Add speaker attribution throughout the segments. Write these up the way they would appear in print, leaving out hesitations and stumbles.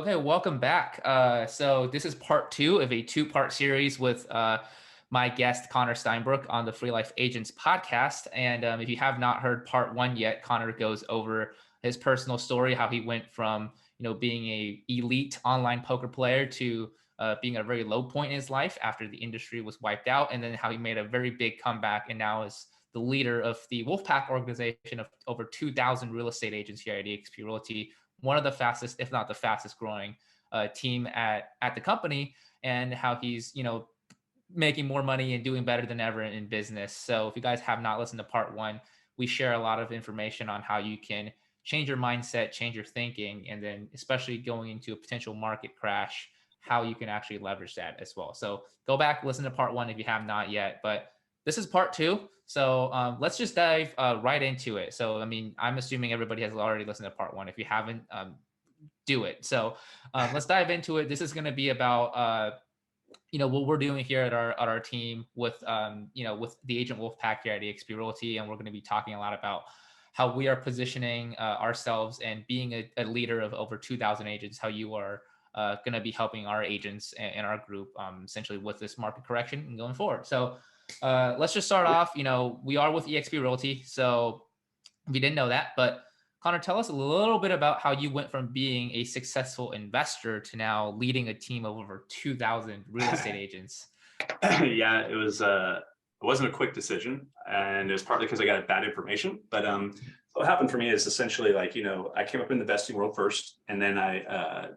Speaker 1: Okay, welcome back. So this is part two of a two-part series with my guest Connor Steinbrook on the Free Life Agents podcast. And if you have not heard part one yet, Connor goes over his personal story, how he went from being a elite online poker player to being at a very low point in his life after the industry was wiped out, and then how he made a very big comeback and now is the leader of the Wolfpack organization of over 2,000 real estate agents here at eXp Realty, one of the fastest, if not the fastest growing team at the company, and how he's making more money and doing better than ever in business. So if you guys have not listened to part one, we share a lot of information on how you can change your mindset, change your thinking, and then especially going into a potential market crash, how you can actually leverage that as well. So go back, listen to part one if you have not yet. But this is part two. So let's just dive right into it. So, I mean, I'm assuming everybody has already listened to part one. If you haven't, do it. So let's dive into it. This is going to be about, what we're doing here at our team with, with the Agent Wolfpack here at eXp Realty. And we're going to be talking a lot about how we are positioning ourselves and being a leader of over 2,000 agents, how you are going to be helping our agents and our group essentially with this market correction and going forward. So let's just start off. We are with eXp Realty, so if you didn't know that, but Connor, tell us a little bit about how you went from being a successful investor to now leading a team of over 2,000 real estate agents.
Speaker 2: Yeah, it wasn't a quick decision, and it was partly because I got bad information. But what happened for me is essentially like, I came up in the investing world first, and then I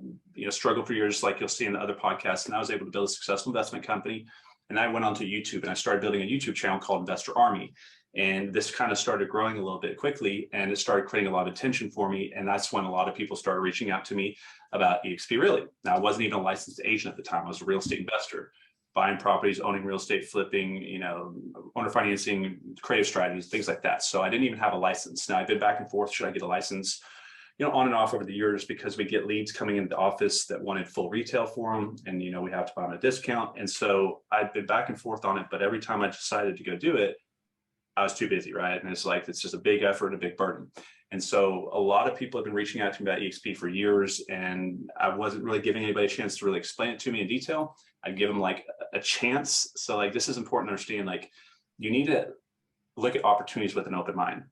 Speaker 2: struggled for years, like you'll see in the other podcasts, and I was able to build a successful investment company. And I went onto YouTube and I started building a YouTube channel called Investor Army. And this kind of started growing a little bit quickly, and it started creating a lot of attention for me. And that's when a lot of people started reaching out to me about eXp Realty. Now, I wasn't even a licensed agent at the time. I was a real estate investor, buying properties, owning real estate, flipping, owner financing, creative strategies, things like that. So I didn't even have a license. Now, I've been back and forth. Should I get a license? On and off over the years, because we get leads coming into the office that wanted full retail for them. And, we have to buy them at a discount. And so I've been back and forth on it. But every time I decided to go do it, I was too busy, right? And it's just a big effort and a big burden. And so a lot of people have been reaching out to me about eXp for years, and I wasn't really giving anybody a chance to really explain it to me in detail. I'd give them like a chance. So like, this is important to understand, like, you need to look at opportunities with an open mind.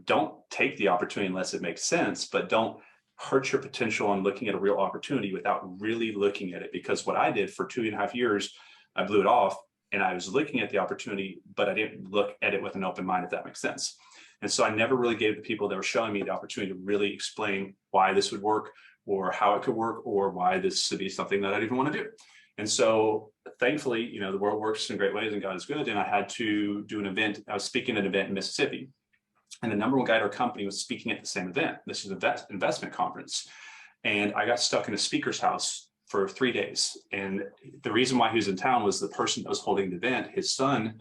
Speaker 2: Don't take the opportunity unless it makes sense, but don't hurt your potential on looking at a real opportunity without really looking at it. Because what I did for 2.5 years, I blew it off, and I was looking at the opportunity, but I didn't look at it with an open mind, if that makes sense. And so I never really gave the people that were showing me the opportunity to really explain why this would work, or how it could work, or why this would be something that I'd even want to do. And so thankfully, the world works in great ways and God is good. And I had to do an event. I was speaking at an event in Mississippi, and the number one guy at our company was speaking at the same event. This is an investment conference. And I got stuck in a speaker's house for 3 days. And the reason why he was in town was the person that was holding the event, his son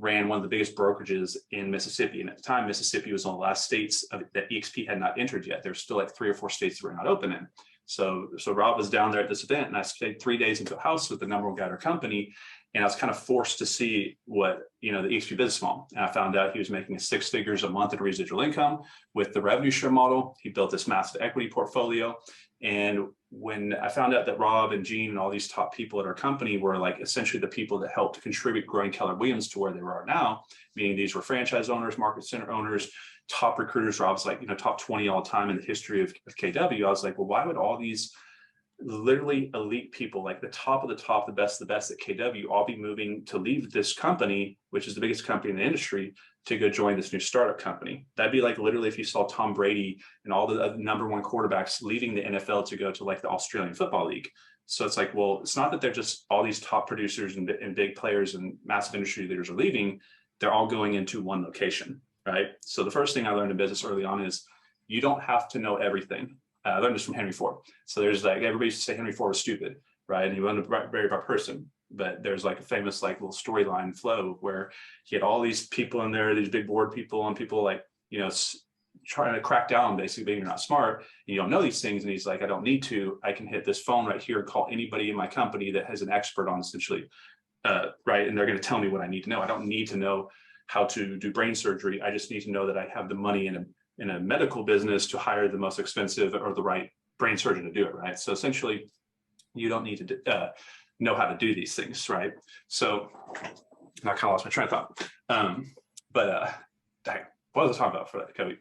Speaker 2: ran one of the biggest brokerages in Mississippi. And at the time, Mississippi was one of the last states that eXp had not entered yet. There's still like 3 or 4 states that were not open in. So Rob was down there at this event, and I stayed 3 days into a house with the number one guy at our company. And I was kind of forced to see what, the eXp business model. And I found out he was making 6 figures a month in residual income with the revenue share model. He built this massive equity portfolio. And when I found out that Rob and Gene and all these top people at our company were like essentially the people that helped contribute growing Keller Williams to where they are now, meaning these were franchise owners, market center owners, top recruiters. Rob's like, top 20 all time in the history of KW. I was like, well, why would all these literally elite people, like the top of the top, the best at KW, all be moving to leave this company, which is the biggest company in the industry, to go join this new startup company? That'd be like literally if you saw Tom Brady and all the number one quarterbacks leaving the NFL to go to like the Australian Football League. So it's like, well, it's not that they're just all these top producers and big players and massive industry leaders are leaving. They're all going into one location, right? So the first thing I learned in business early on is you don't have to know everything. I learned this from Henry Ford. So there's like, everybody used to say Henry Ford was stupid, right? And he wasn't a very bright person. But there's like a famous like little storyline flow where he had all these people in there, these big board people, and people like, trying to crack down basically being you're not smart and you don't know these things. And he's like, I don't need to. I can hit this phone right here and call anybody in my company that has an expert on essentially, right? And they're going to tell me what I need to know. I don't need to know how to do brain surgery. I just need to know that I have the money in a medical business to hire the most expensive or the right brain surgeon to do it, right? So essentially, you don't need to know how to do these things, right? So I kind of lost my train of thought. Dang, what was I talking about for that, Cody?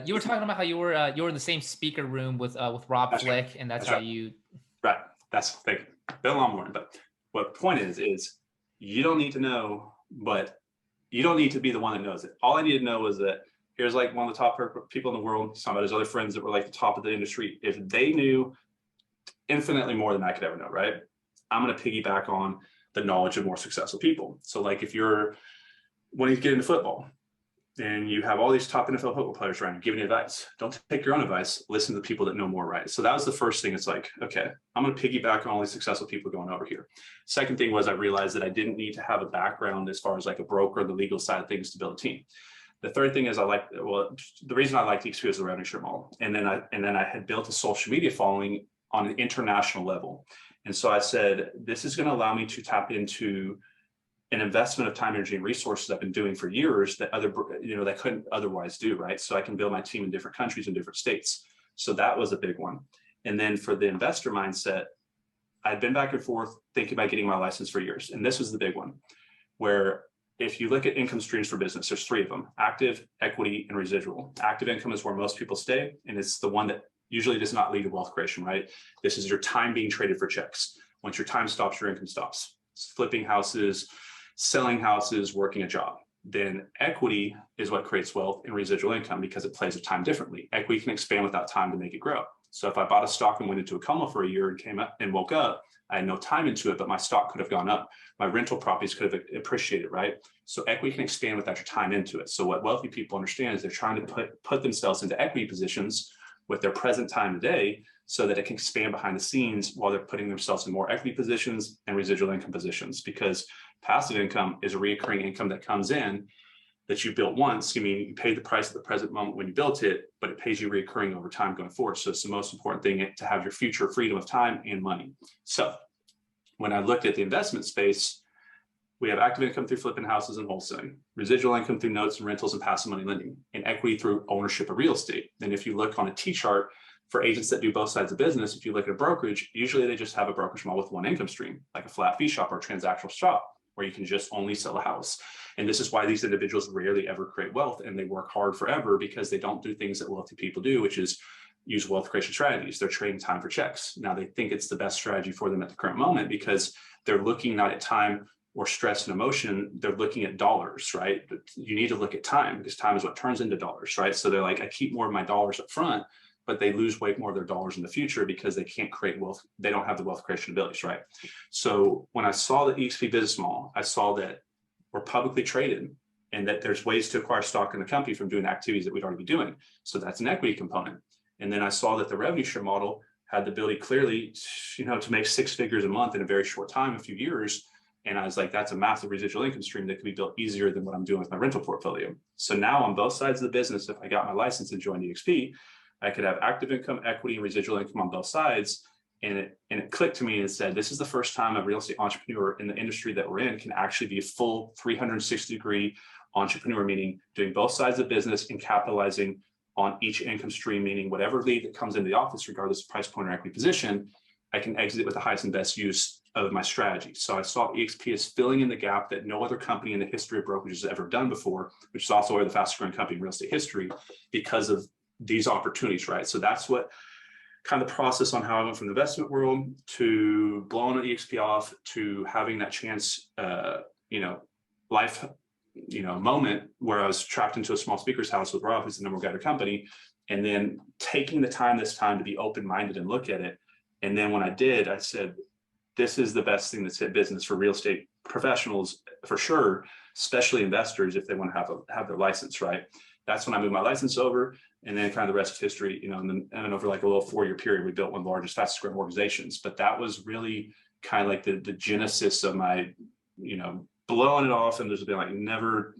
Speaker 1: You were talking about how you were in the same speaker room with Rob
Speaker 2: That's
Speaker 1: Flick,
Speaker 2: right.
Speaker 1: and that's
Speaker 2: That's
Speaker 1: how
Speaker 2: right.
Speaker 1: you.
Speaker 2: Right. That's thank you. Been a long morning, but what the point is you don't need to know, but you don't need to be the one that knows it. All I need to know is that here's like one of the top people in the world, some of his other friends that were like the top of the industry. If they knew infinitely more than I could ever know, right? I'm going to piggyback on the knowledge of more successful people. So like if you're wanting to get into football and you have all these top NFL football players around you giving you advice, don't take your own advice, listen to the people that know more, right? So that was the first thing. It's like, okay, I'm going to piggyback on all these successful people going over here. Second thing was I realized that I didn't need to have a background as far as like a broker, the legal side of things to build a team. The third thing is the reason I like EXP is the revenue share model. And then I had built a social media following on an international level. And so I said, this is going to allow me to tap into an investment of time, energy, and resources I've been doing for years that that couldn't otherwise do, right? So I can build my team in different countries and different states. So that was a big one. And then for the investor mindset, I'd been back and forth thinking about getting my license for years. And this was the big one, where if you look at income streams for business, there's three of them: active, equity, and residual. Active income is where most people stay, and it's the one that usually does not lead to wealth creation, right? This is your time being traded for checks. Once your time stops, your income stops. It's flipping houses, selling houses, working a job. Then equity is what creates wealth and residual income because it plays with time differently. Equity can expand without time to make it grow. So if I bought a stock and went into a coma for a year and came up and woke up, I had no time into it, but my stock could have gone up. My rental properties could have appreciated, right? So equity can expand without your time into it. So what wealthy people understand is they're trying to put themselves into equity positions with their present time today so that it can expand behind the scenes while they're putting themselves in more equity positions and residual income positions, because passive income is a recurring income that comes in that you built once. I mean, you paid the price at the present moment when you built it, but it pays you recurring over time going forward. So it's the most important thing to have your future freedom of time and money. So when I looked at the investment space, we have active income through flipping houses and wholesaling, residual income through notes and rentals and passive money lending, and equity through ownership of real estate. Then if you look on a T-chart for agents that do both sides of business, if you look at a brokerage, usually they just have a brokerage model with one income stream, like a flat fee shop or a transactional shop, where you can just only sell a house. And this is why these individuals rarely ever create wealth, and they work hard forever because they don't do things that wealthy people do, which is use wealth creation strategies. They're trading time for checks. Now they think it's the best strategy for them at the current moment because they're looking not at time or stress and emotion, they're looking at dollars, right? But you need to look at time because time is what turns into dollars, right? So they're like, I keep more of my dollars up front, but they lose way more of their dollars in the future because they can't create wealth. They don't have the wealth creation abilities, right? So when I saw the EXP business model, I saw that we're publicly traded and that there's ways to acquire stock in the company from doing activities that we'd already be doing. So that's an equity component. And then I saw that the revenue share model had the ability clearly, to make six figures a month in a very short time, a few years. And I was like, that's a massive residual income stream that could be built easier than what I'm doing with my rental portfolio. So now on both sides of the business, if I got my license and joined EXP, I could have active income, equity, and residual income on both sides. And it clicked to me and said, this is the first time a real estate entrepreneur in the industry that we're in can actually be a full 360-degree entrepreneur, meaning doing both sides of business and capitalizing on each income stream, meaning whatever lead that comes into the office, regardless of price point or equity position, I can exit it with the highest and best use of my strategy. So I saw EXP as filling in the gap that no other company in the history of brokerage has ever done before, which is also the fastest growing company in real estate history because of these opportunities, right? So that's what kind of the process on how I went from the investment world to blowing an EXP off to having that chance, life, moment where I was trapped into a small speaker's house with Rob, who's the number one guy at the company, and then taking the time this time to be open-minded and look at it. And then when I did, I said, this is the best thing that's hit business for real estate professionals for sure, especially investors if they want to have their license, right? That's when I moved my license over, and then kind of the rest of history, and then over like a little 4-year period, we built one of the largest, fastest growing organizations. But that was really kind of like the genesis of my, blowing it off. And there's been like never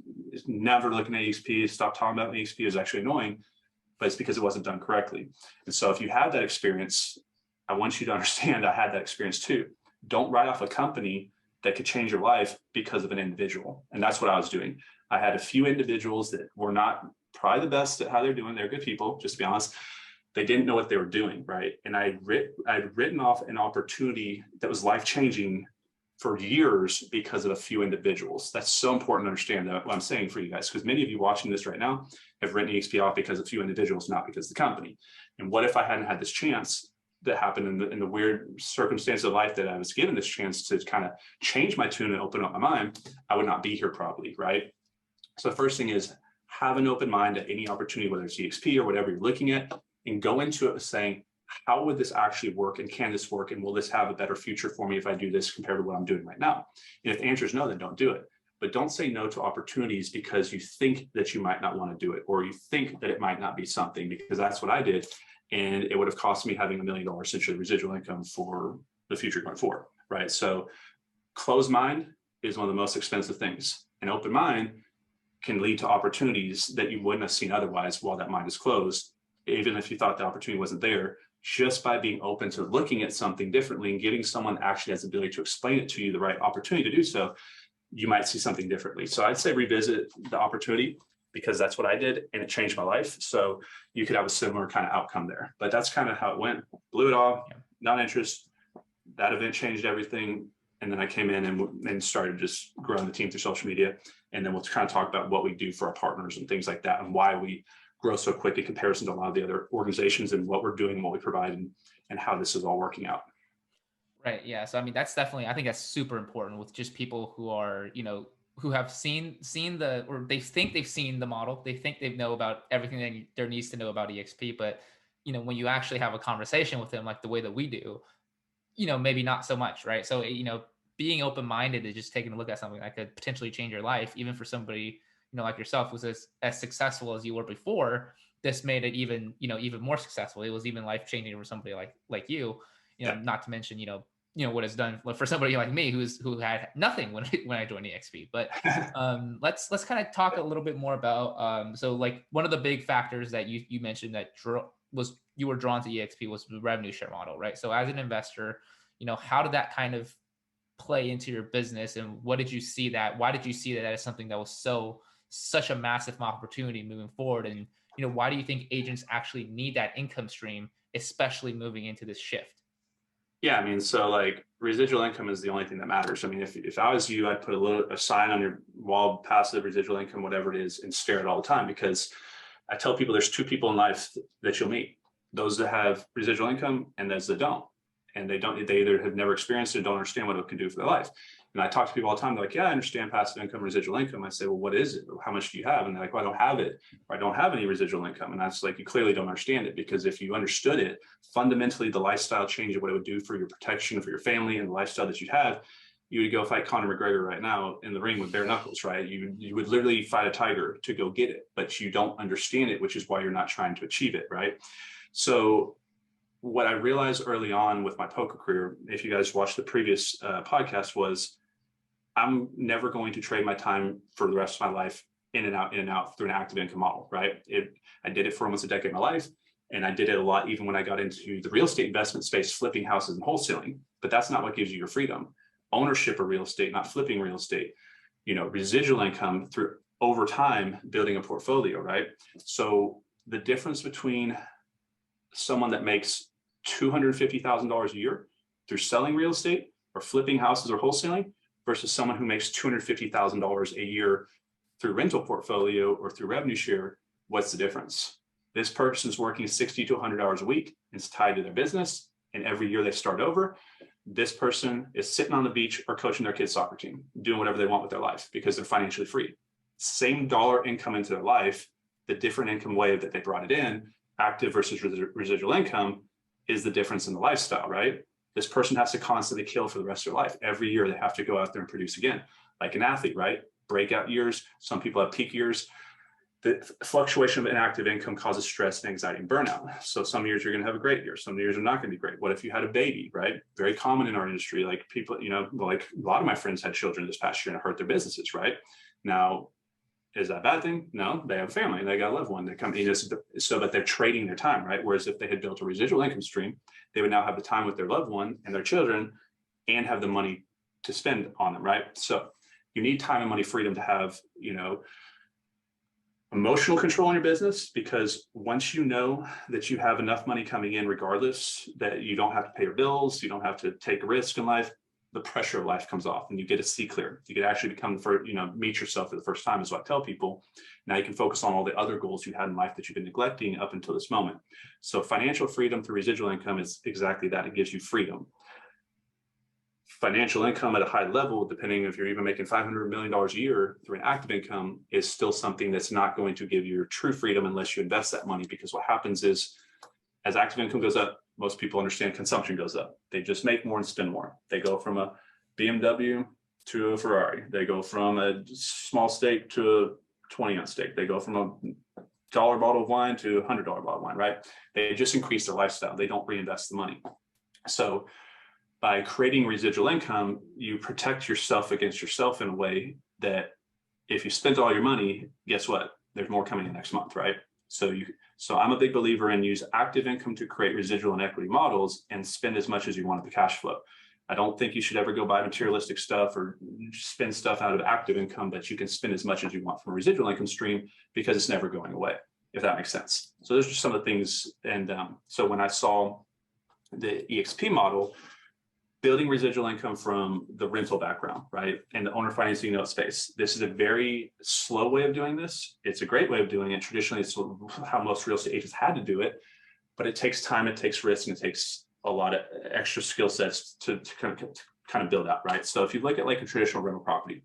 Speaker 2: looking at EXP, stop talking about EXP is actually annoying, but it's because it wasn't done correctly. And so if you have that experience, I want you to understand I had that experience too. Don't write off a company that could change your life because of an individual. And that's what I was doing. I had a few individuals that were not probably the best at how they're doing. They're good people, just to be honest. they didn't know what they were doing, right? And I'd written off an opportunity that was life-changing for years because of a few individuals. That's so important to understand that what I'm saying for you guys, because many of you watching this right now have written EXP off because of a few individuals, not because of the company. And what if I hadn't had this chance that happened in the weird circumstance of life that I was given this chance to kind of change my tune and open up my mind? I would not be here probably, right? So the first thing is have an open mind at any opportunity, whether it's EXP or whatever you're looking at, and go into it with saying, how would this actually work, and can this work, and will this have a better future for me if I do this compared to what I'm doing right now? And if the answer is no, then don't do it. But don't say no to opportunities because you think that you might not want to do it, or you think that it might not be something, because that's what I did. And it would have cost me having $1 million essentially residual income for the future going forward, right? So closed mind is one of the most expensive things. An open mind can lead to opportunities that you wouldn't have seen otherwise while that mind is closed, even if you thought the opportunity wasn't there. Just by being open to looking at something differently and giving someone actually has the ability to explain it to you, the right opportunity to do so, you might see something differently. So I'd say revisit the opportunity, because that's what I did and it changed my life. So you could have a similar kind of outcome there. But that's kind of how it went. Blew it off, non-interest. That event changed everything. And then I came in and started just growing the team through social media. And then we'll kind of talk about what we do for our partners and things like that, and why we grow so quick in comparison to a lot of the other organizations, and what we're doing and what we provide, and how this is all working out.
Speaker 1: Right. Yeah. So, I mean, that's definitely, I think that's super important with just people who are, who have seen or they think they've seen the model. They think they know about everything that there needs to know about EXP. But, when you actually have a conversation with them, like the way that we do, maybe not so much. Right. So, being open-minded is just taking a look at something that could potentially change your life, even for somebody, like yourself, who's as successful as you were before. This made it even, even more successful. It was even life-changing for somebody like you,
Speaker 2: Yeah.
Speaker 1: not to mention, what it's done for somebody like me who had nothing when I joined EXP. But let's kind of talk a little bit more about so like one of the big factors that you mentioned that you were drawn to EXP was the revenue share model, right? So as an investor, how did that kind of play into your business, and why did you see that as something that was such a massive opportunity moving forward? And why do you think agents actually need that income stream, especially moving into this shift?
Speaker 2: Yeah, I mean, so like residual income is the only thing that matters. I mean, if I was you, I'd put a sign on your wall, passive residual income, whatever it is, and stare at it all the time. Because I tell people there's two people in life that you'll meet: those that have residual income and those that don't. And they either have never experienced it or don't understand what it can do for their life. And I talk to people all the time. They're like, yeah, I understand passive income, residual income. I say, well, what is it? How much do you have? And they're like, well, I don't have it, or I don't have any residual income. And that's like, you clearly don't understand it, because if you understood it, fundamentally, the lifestyle change of what it would do for your protection, for your family, and the lifestyle that you have, you would go fight Conor McGregor right now in the ring with bare knuckles, right? You would literally fight a tiger to go get it, but you don't understand it, which is why you're not trying to achieve it, right? So what I realized early on with my poker career, if you guys watched the previous podcast, was I'm never going to trade my time for the rest of my life in and out through an active income model, right? I did it for almost a decade of my life, and I did it a lot even when I got into the real estate investment space, flipping houses and wholesaling. But that's not what gives you your freedom. Ownership of real estate, not flipping real estate. Residual income through over time, building a portfolio, right? So the difference between someone that makes $250,000 a year through selling real estate or flipping houses or wholesaling versus someone who makes $250,000 a year through rental portfolio or through revenue share, what's the difference? This person's working 60 to 100 hours a week. It's tied to their business, and every year they start over. This person is sitting on the beach or coaching their kids' soccer team, doing whatever they want with their life because they're financially free. Same dollar income into their life, the different income wave that they brought it in, active versus residual income, is the difference in the lifestyle, right? This person has to constantly kill for the rest of their life. Every year they have to go out there and produce again, like an athlete, right? Breakout years. Some people have peak years. The fluctuation of inactive income causes stress and anxiety and burnout. So some years you're going to have a great year. Some years are not going to be great. What if you had a baby, right? Very common in our industry. Like people, like a lot of my friends had children this past year and it hurt their businesses, right? Now, is that a bad thing? No, they have a family, they got a loved one. They come in, so that they're trading their time, right? Whereas if they had built a residual income stream, they would now have the time with their loved one and their children and have the money to spend on them, right? So you need time and money freedom to have, emotional control in your business, because once you know that you have enough money coming in, regardless, that you don't have to pay your bills, you don't have to take a risk in life, the pressure of life comes off and you get to see clear. You can actually become meet yourself for the first time, is what I tell people. Now you can focus on all the other goals you had in life that you've been neglecting up until this moment. So financial freedom through residual income is exactly that. It gives you freedom. Financial income at a high level, depending if you're even making $500 million a year through an active income, is still something that's not going to give you your true freedom unless you invest that money. Because what happens is, as active income goes up, most people understand consumption goes up. They just make more and spend more. They go from a BMW to a Ferrari. They go from a small steak to a 20-ounce steak. They go from a dollar bottle of wine to a $100 bottle of wine, right? They just increase their lifestyle. They don't reinvest the money. So by creating residual income, you protect yourself against yourself in a way that if you spent all your money, guess what? There's more coming in next month, right? So I'm a big believer in use active income to create residual and equity models and spend as much as you want of the cash flow. I don't think you should ever go buy materialistic stuff or spend stuff out of active income, but you can spend as much as you want from a residual income stream because it's never going away, if that makes sense. So those are some of the things. And so when I saw the EXP model, building residual income from the rental background, right? And the owner financing note space. This is a very slow way of doing this. It's a great way of doing it. Traditionally, it's how most real estate agents had to do it, but it takes time, it takes risk, and it takes a lot of extra skill sets to kind of build out, right? So if you look at like a traditional rental property,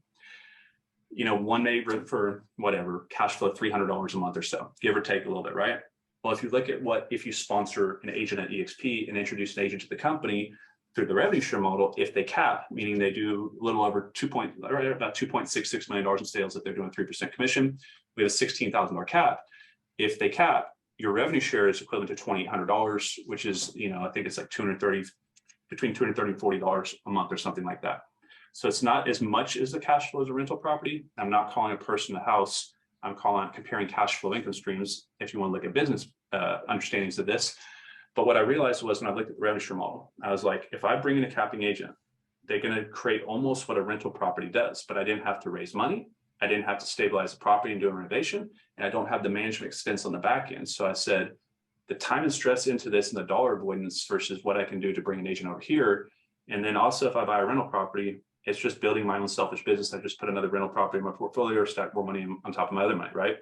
Speaker 2: one may rent for whatever, cash flow $300 a month or so, give or take a little bit, right? Well, if you look at if you sponsor an agent at EXP and introduce an agent to the company, through the revenue share model, if they cap, meaning they do a little over about $2.66 million in sales if they're doing 3% commission, we have a $16,000 cap. If they cap, your revenue share is equivalent to $2,800, which is, I think it's like between $230 and $40 a month or something like that. So it's not as much as the cash flow as a rental property. I'm not calling a person a house. I'm comparing cash flow income streams if you want to look at business understandings of this. But what I realized was when I looked at the revenue share model, I was like, if I bring in a capping agent, they're going to create almost what a rental property does, but I didn't have to raise money. I didn't have to stabilize the property and do a renovation, and I don't have the management expense on the back end. So I said, the time and stress into this and the dollar avoidance versus what I can do to bring an agent over here. And then also if I buy a rental property, it's just building my own selfish business. I just put another rental property in my portfolio or stack more money on top of my other money, right?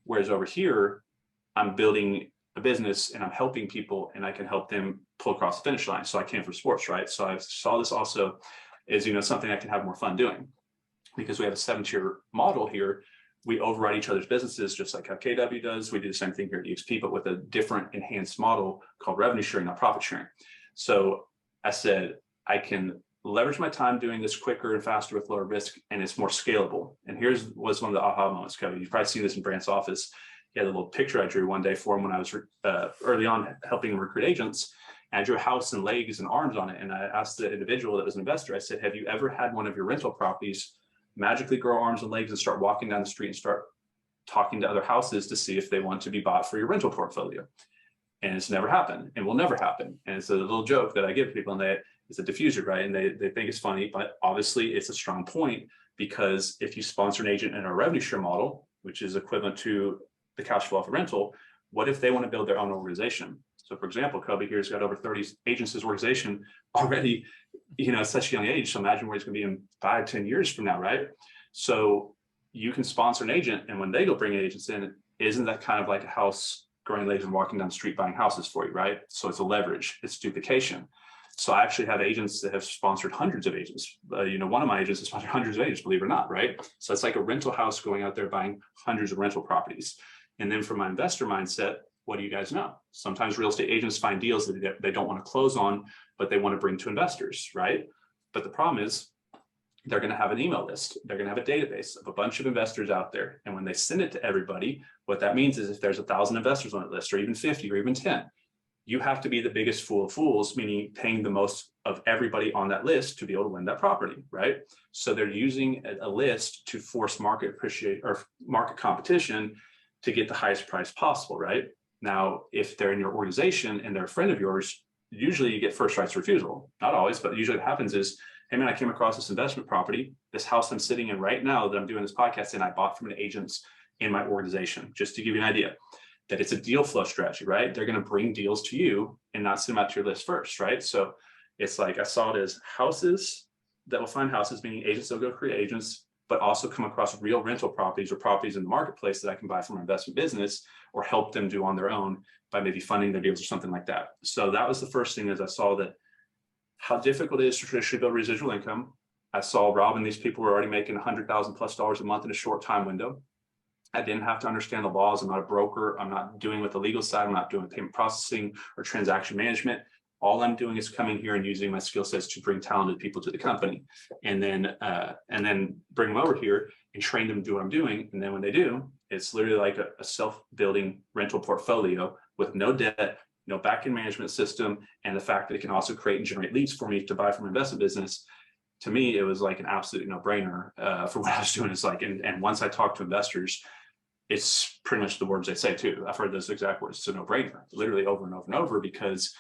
Speaker 2: Whereas over here, I'm building a business and I'm helping people and I can help them pull across the finish line. So I came from sports, right? So I saw this also as, something I can have more fun doing because we have a 7-tier model here. We override each other's businesses, just like how KW does. We do the same thing here at EXP, but with a different enhanced model called revenue sharing, not profit sharing. So I said, I can leverage my time doing this quicker and faster with lower risk, and it's more scalable. And was one of the aha moments, Cody. You've probably seen this in Brant's office. He had a little picture I drew one day for him when I was early on helping him recruit agents. And I drew a house and legs and arms on it. And I asked the individual that was an investor, I said, have you ever had one of your rental properties magically grow arms and legs and start walking down the street and start talking to other houses to see if they want to be bought for your rental portfolio? And it's never happened and will never happen. And it's a little joke that I give people, and it's a diffuser, right? And they think it's funny, but obviously it's a strong point, because if you sponsor an agent in our revenue share model, which is equivalent to the cash flow off a rental, what if they want to build their own organization? So for example, Kobe here's got over 30 agents in his organization already, at such a young age. So imagine where he's going to be in 5-10 years from now, right? So you can sponsor an agent, and when they go bring agents in, isn't that kind of like a house growing legs and walking down the street buying houses for you, right? So it's a leverage, it's duplication. So I actually have agents that have sponsored hundreds of agents. One of my agents has sponsored hundreds of agents, believe it or not, right? So it's like a rental house going out there buying hundreds of rental properties. And then from my investor mindset, what do you guys know? Sometimes real estate agents find deals that they don't want to close on, but they want to bring to investors, right? But the problem is they're going to have an email list. They're going to have a database of a bunch of investors out there. And when they send it to everybody, what that means is if there's 1,000 investors on that list, or even 50 or even 10, you have to be the biggest fool of fools, meaning paying the most of everybody on that list to be able to win that property, right? So they're using a list to force market competition to get the highest price possible, right? Now, if they're in your organization and they're a friend of yours, usually you get first rights of refusal. Not always, but usually what happens is, hey man, I came across this investment property, this house I'm sitting in right now that I'm doing this podcast in, I bought from an agent in my organization. Just to give you an idea, that it's a deal flow strategy, right? They're going to bring deals to you and not send them out to your list first, right? So it's like I saw it as houses that will find houses, meaning agents that will go create agents, but also come across real rental properties or properties in the marketplace that I can buy from my investment business or help them do on their own by maybe funding their deals or something like that. So that was the first thing, is I saw that how difficult it is to traditionally build residual income. I saw Rob and these people were already making $100,000+ a month in a short time window. I didn't have to understand the laws. I'm not a broker. I'm not doing with the legal side. I'm not doing payment processing or transaction management. All I'm doing is coming here and using my skill sets to bring talented people to the company, and then bring them over here and train them to do what I'm doing. And then when they do, it's literally like a self-building rental portfolio with no debt, no back-end management system, and the fact that it can also create and generate leads for me to buy from investment business. To me, it was like an absolute no-brainer for what I was doing. It's like, and once I talk to investors, it's pretty much the words they say too. I've heard those exact words. It's a no-brainer, literally over and over and over, because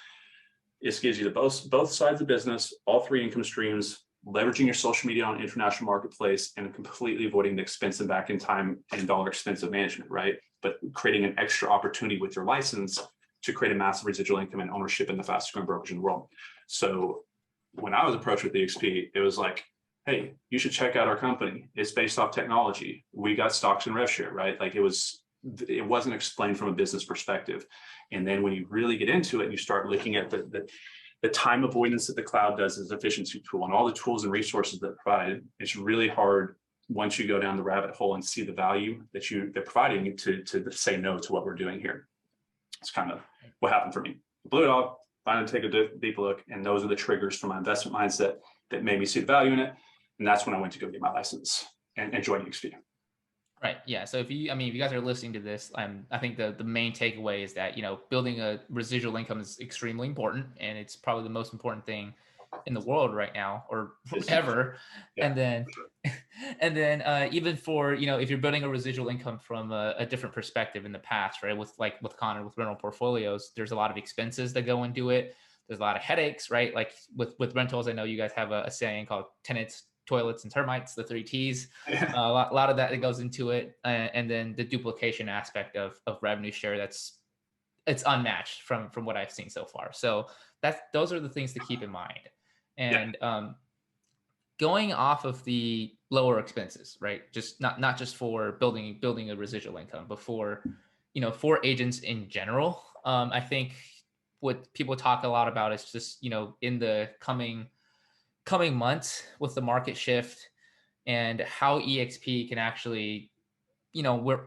Speaker 2: it gives you the both sides of the business, all three income streams, leveraging your social media on international marketplace, and completely avoiding the expense and back in time and dollar expensive management, right? But creating an extra opportunity with your license to create a massive residual income and ownership in the fastest growing brokerage in the world. So when I was approached with EXP, it was like, hey, you should check out our company. It's based off technology. We got stocks and rev share, right? Like it wasn't explained from a business perspective. And then when you really get into it and you start looking at the time avoidance that the cloud does as an efficiency tool and all the tools and resources that provide, it's really hard once you go down the rabbit hole and see the value that they're providing to say no to what we're doing here. It's kind of what happened for me. Blew it off, finally take a deep look, and those are the triggers for my investment mindset that made me see the value in it. And that's when I went to go get my license and join EXP.
Speaker 1: Right. Yeah. So if you guys are listening to this, I think the main takeaway is that, building a residual income is extremely important, and it's probably the most important thing in the world right now, or ever. Yeah. And then even for, if you're building a residual income from a different perspective in the past, right? With Connor, with rental portfolios, there's a lot of expenses that go into it. There's a lot of headaches, right? Like with rentals, I know you guys have a saying called tenants, toilets, and termites, the 3 T's. Yeah. A lot of that goes into it. And then the duplication aspect of revenue share, it's unmatched from what I've seen so far. So those are the things to keep in mind. And going off of the lower expenses, right? Just not just for building a residual income, but for agents in general. I think what people talk a lot about is just, in the coming months with the market shift and how EXP can actually,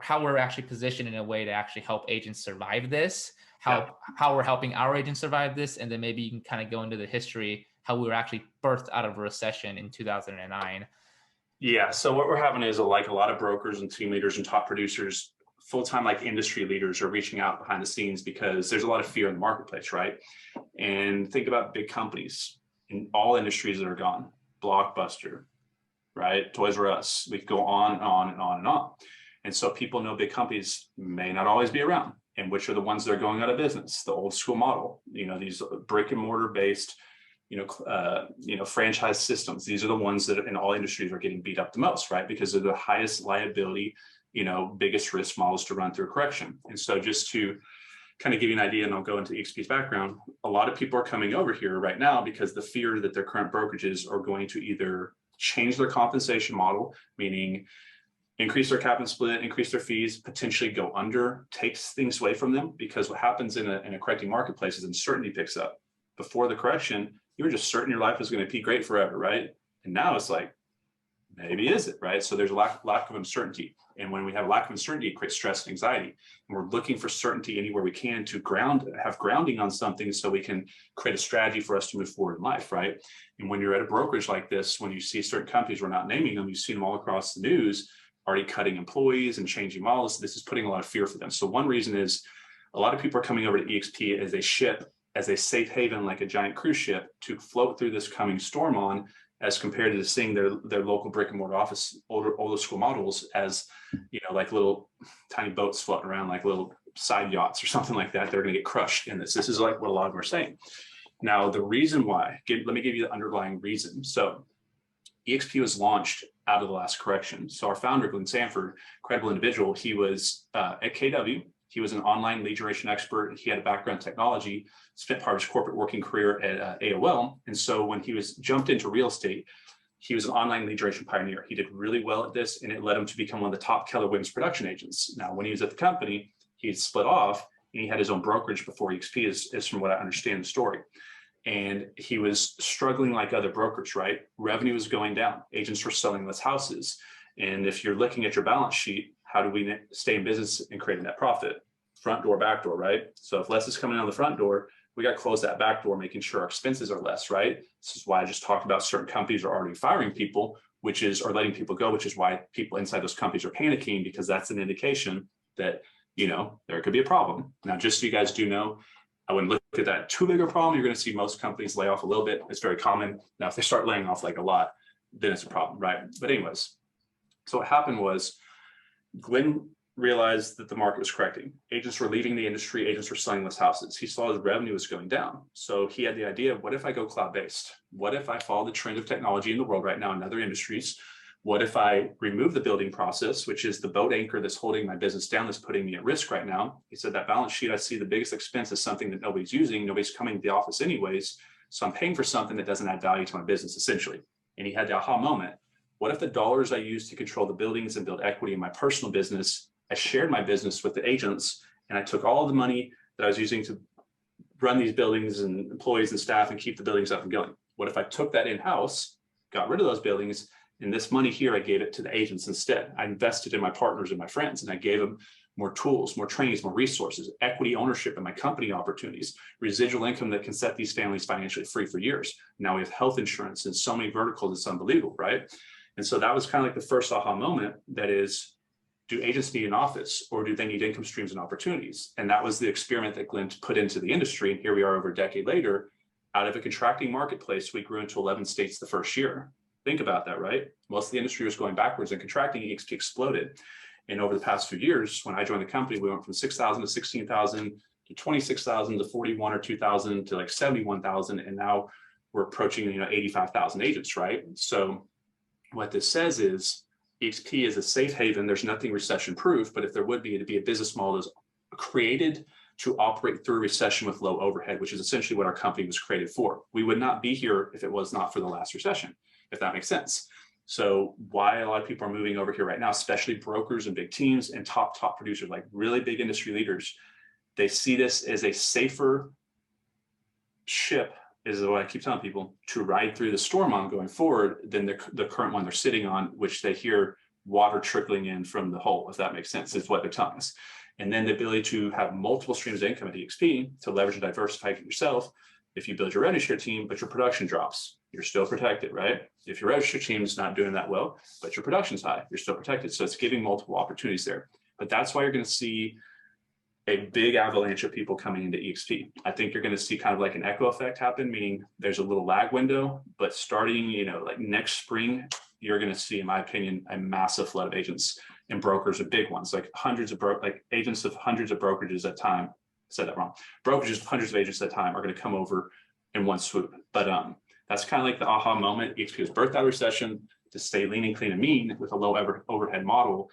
Speaker 1: how we're actually positioned in a way to actually help agents survive this, how we're helping our agents survive this. And then maybe you can kind of go into the history, how we were actually birthed out of a recession in 2009.
Speaker 2: Yeah. So what we're having is like a lot of brokers and team leaders and top producers, full-time like industry leaders, are reaching out behind the scenes because there's a lot of fear in the marketplace, right? And think about big companies in all industries that are gone. Blockbuster, right? Toys R Us. We could go on and on and on and on. And so people know big companies may not always be around, and which are the ones that are going out of business. The old school model, these brick and mortar based, franchise systems. These are the ones that in all industries are getting beat up the most, right? Because they're the highest liability, biggest risk models to run through a correction. And so just to kind of give you an idea, and I'll go into EXP's background, a lot of people are coming over here right now because the fear that their current brokerages are going to either change their compensation model, meaning increase their cap and split, increase their fees, potentially go under, takes things away from them. Because what happens in a correcting marketplace is uncertainty picks up. Before the correction, you were just certain your life was going to be great forever, right? And now it's like, maybe is it, right? So there's a lack of uncertainty. And when we have a lack of uncertainty, it creates stress and anxiety. And we're looking for certainty anywhere we can to have grounding on something so we can create a strategy for us to move forward in life, right? And when you're at a brokerage like this, when you see certain companies, we're not naming them, you've seen them all across the news, already cutting employees and changing models. This is putting a lot of fear for them. So one reason is a lot of people are coming over to EXP as a ship, as a safe haven, like a giant cruise ship, to float through this coming storm on, as compared to seeing their local brick and mortar office, older school models as, like little tiny boats floating around, like little side yachts or something like that. They're going to get crushed in this. This is like what a lot of them are saying. Now, the reason why, let me give you the underlying reason. So EXP was launched out of the last correction. So our founder, Glenn Sanford, credible individual, he was at KW. He was an online lead generation expert. He had a background in technology, spent part of his corporate working career at AOL. And so when he was jumped into real estate, he was an online lead generation pioneer. He did really well at this, and it led him to become one of the top Keller Williams production agents. Now, when he was at the company, he had split off and he had his own brokerage before EXP, is from what I understand the story. And he was struggling like other brokers, right? Revenue was going down. Agents were selling less houses. And if you're looking at your balance sheet, how do we stay in business and create a net profit? Front door, back door, right? So if less is coming on the front door, we got to close that back door, making sure our expenses are less, right? This is why I just talked about certain companies are already firing people, or letting people go, which is why people inside those companies are panicking, because that's an indication that, there could be a problem. Now, just so you guys do know, I wouldn't look at that too big a problem. You're going to see most companies lay off a little bit. It's very common. Now, if they start laying off like a lot, then it's a problem, right? But anyways, so what happened was Glenn realized that the market was correcting. Agents were leaving the industry. Agents were selling less houses. He saw his revenue was going down. So he had the idea of, what if I go cloud-based? What if I follow the trend of technology in the world right now in other industries? What if I remove the building process, which is the boat anchor that's holding my business down, that's putting me at risk right now? He said, that balance sheet, I see the biggest expense is something that nobody's using. Nobody's coming to the office anyways. So I'm paying for something that doesn't add value to my business, essentially. And he had the aha moment. What if the dollars I use to control the buildings and build equity in my personal business, I shared my business with the agents, and I took all the money that I was using to run these buildings and employees and staff and keep the buildings up and going? What if I took that in-house, got rid of those buildings, and this money here, I gave it to the agents instead? I invested in my partners and my friends, and I gave them more tools, more trainings, more resources, equity ownership in my company opportunities, residual income that can set these families financially free for years. Now we have health insurance and so many verticals, it's unbelievable, right? And so that was kind of like the first aha moment, that is, do agents need an office, or do they need income streams and opportunities? And that was the experiment that Glenn put into the industry. And here we are over a decade later. Out of a contracting marketplace, we grew into 11 states the first year. Think about that, right? Most of the industry was going backwards and contracting. EXP exploded. And over the past few years, when I joined the company, we went from 6,000 to 16,000 to 26,000 to 41 or 2,000 to like 71,000. And now we're approaching 85,000 agents, right? So what this says is, EXP is a safe haven. There's nothing recession proof, but if there would be, it'd be a business model that's created to operate through a recession with low overhead, which is essentially what our company was created for. We would not be here if it was not for the last recession, if that makes sense. So why a lot of people are moving over here right now, especially brokers and big teams and top producers, like really big industry leaders, they see this as a safer ship, is what I keep telling people, to ride through the storm on going forward than the current one they're sitting on, which they hear water trickling in from the hole, if that makes sense, is what they're telling us. And then the ability to have multiple streams of income at EXP to leverage and diversify yourself. If you build your revenue share team, but your production drops, you're still protected, right? If your revenue share team is not doing that well, but your production's high, you're still protected. So it's giving multiple opportunities there. But that's why you're going to see a big avalanche of people coming into EXP. I think you're going to see kind of like an echo effect happen, meaning there's a little lag window, but starting, like next spring, you're going to see, in my opinion, a massive flood of agents and brokers, and big ones, like agents of hundreds of brokerages at a time. I said that wrong. Brokerages of hundreds of agents at a time are going to come over in one swoop. But that's kind of like the aha moment. EXP was birthed out of recession to stay lean and clean and mean with a low overhead model.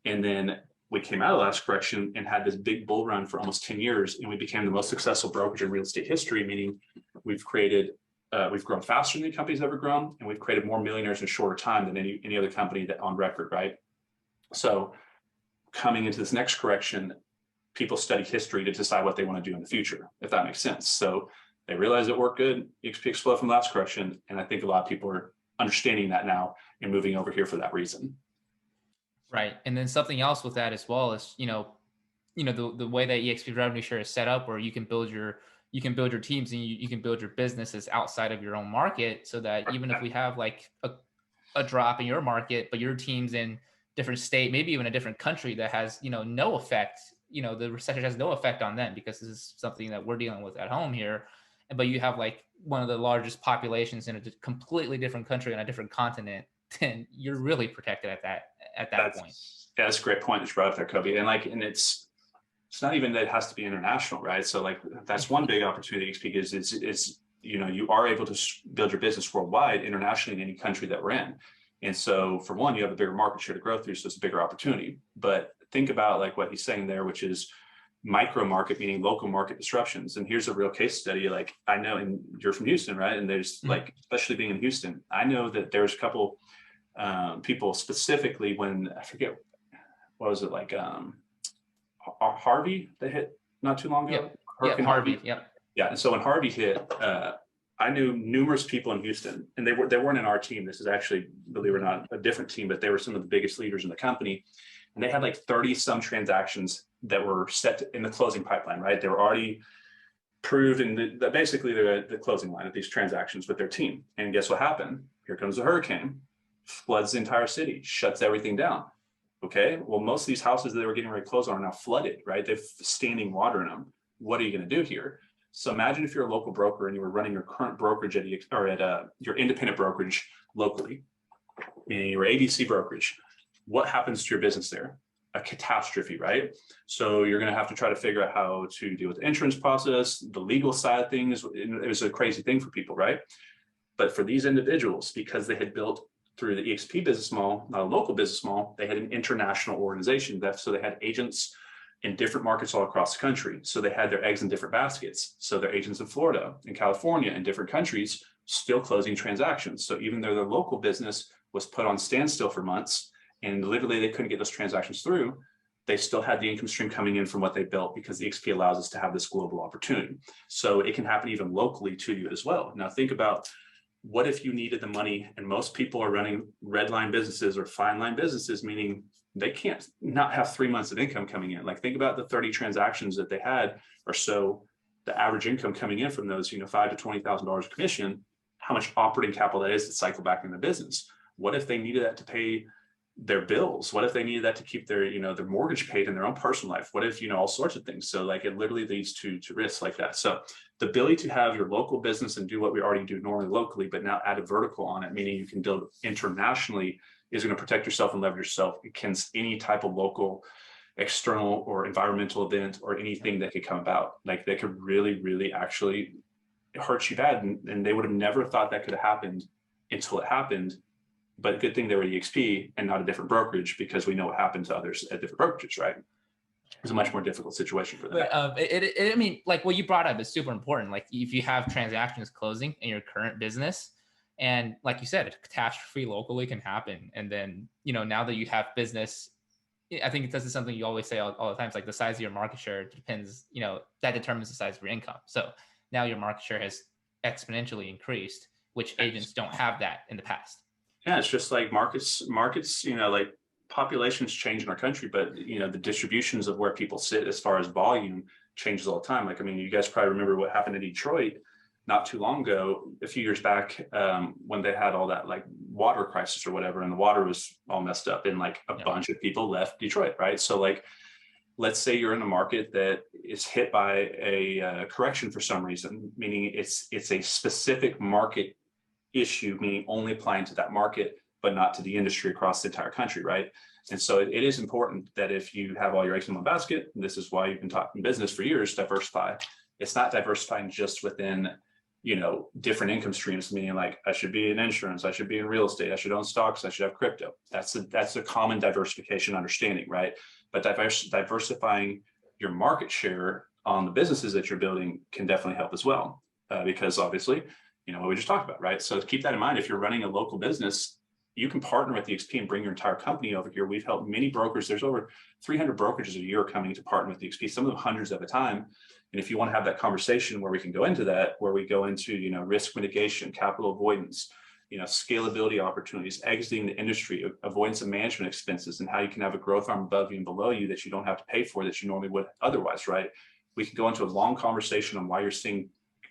Speaker 2: And then we came out of the last correction and had this big bull run for almost 10 years. And we became the most successful brokerage in real estate history, meaning we've grown faster than the company's ever grown. And we've created more millionaires in a shorter time than any other company that on record, right? So coming into this next correction, people study history to decide what they want to do in the future, if that makes sense. So they realize it worked good. EXP exploded from last correction. And I think a lot of people are understanding that now and moving over here for that reason.
Speaker 1: Right. And then something else with that as well is, the way that EXP revenue share is set up, where you can build your teams and you can build your businesses outside of your own market, so that even if we have like a drop in your market, but your team's in different state, maybe even a different country that has, no effect, the recession has no effect on them, because this is something that we're dealing with at home here. But you have like one of the largest populations in a completely different country on a different continent, then you're really protected at that point.
Speaker 2: Yeah, that's a great point that you brought up there, Kobe. And it's not even that it has to be international, right? So like that's one big opportunity EXP gives is you are able to build your business worldwide, internationally, in any country that we're in. And so for one, you have a bigger market share to grow through, so it's a bigger opportunity. But think about like what he's saying there, which is micro market, meaning local market disruptions. And here's a real case study. Like I know, and you're from Houston, right? And there's like, especially being in Houston, I know that there's a couple people specifically when, I forget, what was it, like Harvey that hit not too long ago?
Speaker 1: Yeah, Harvey. Yep.
Speaker 2: Yeah. And so when Harvey hit, I knew numerous people in Houston, and they weren't in our team. This is actually, believe it or not, a different team, but they were some of the biggest leaders in the company. And they had like 30 some transactions that were set in the closing pipeline, right? They were already proved in basically the closing line of these transactions with their team. And guess what happened? Here comes a hurricane, floods the entire city, shuts everything down. Okay, well, most of these houses that they were getting ready to close on are now flooded, right? They have standing water in them. What are you going to do here? So imagine if you're a local broker and you were running your current brokerage at your independent brokerage locally, meaning your ABC brokerage. What happens to your business there? A catastrophe, right? So you're going to have to try to figure out how to deal with the insurance process, the legal side of things. It was a crazy thing for people, right? But for these individuals, because they had built through the EXP business model, not a local business model, they had an international organization. So they had agents in different markets all across the country. So they had their eggs in different baskets. So their agents in Florida, in California, in different countries, still closing transactions. So even though their local business was put on standstill for months, and literally they couldn't get those transactions through, they still had the income stream coming in from what they built, because the XP allows us to have this global opportunity. So it can happen even locally to you as well. Now think about, what if you needed the money, and most people are running red line businesses or fine line businesses, meaning they can't not have 3 months of income coming in. Like think about the 30 transactions that they had or so, the average income coming in from those, $5,000 to $20,000 commission, how much operating capital that is to cycle back in the business. What if they needed that to pay their bills? What if they needed that to keep their, their mortgage paid in their own personal life? What if, all sorts of things? So like it literally leads to risks like that. So the ability to have your local business and do what we already do normally locally, but now add a vertical on it, meaning you can build internationally, is going to protect yourself and leverage yourself against any type of local, external or environmental event or anything that could come about. Like they could really, really actually hurt you bad. And they would have never thought that could have happened until it happened. But good thing they were EXP and not a different brokerage, because we know what happened to others at different brokerages, right? It was a much more difficult situation for them.
Speaker 1: But I mean, like what you brought up is super important. Like if you have transactions closing in your current business, and like you said, a catastrophe locally can happen. And then, now that you have business, I think this is something you always say all the time. It's like the size of your market share depends, that determines the size of your income. So now your market share has exponentially increased, which agents don't have that in the past.
Speaker 2: Yeah, it's just like markets, like populations change in our country, but the distributions of where people sit as far as volume changes all the time. Like, I mean, you guys probably remember what happened in Detroit not too long ago, a few years back, when they had all that like water crisis or whatever, and the water was all messed up, and like a bunch of people left Detroit, right? So like, let's say you're in a market that is hit by a correction for some reason, meaning it's a specific market issue, meaning only applying to that market, but not to the industry across the entire country, right? And so it is important that if you have all your eggs in one basket, and this is why you've been talking business for years, diversify. It's not diversifying just within, different income streams, meaning like I should be in insurance, I should be in real estate, I should own stocks, I should have crypto. That's a common diversification understanding, right? But diversifying your market share on the businesses that you're building can definitely help as well, because obviously, what we just talked about, right? So keep that in mind. If you're running a local business, you can partner with the XP and bring your entire company over here. We've helped many brokers. There's over 300 brokerages a year coming to partner with the XP, some of them hundreds at a time. And if you want to have that conversation where we can go into that, where we go into, risk mitigation, capital avoidance, scalability opportunities, exiting the industry, avoidance of management expenses, and how you can have a growth arm above you and below you that you don't have to pay for that you normally would otherwise, right? We can go into a long conversation on why you're seeing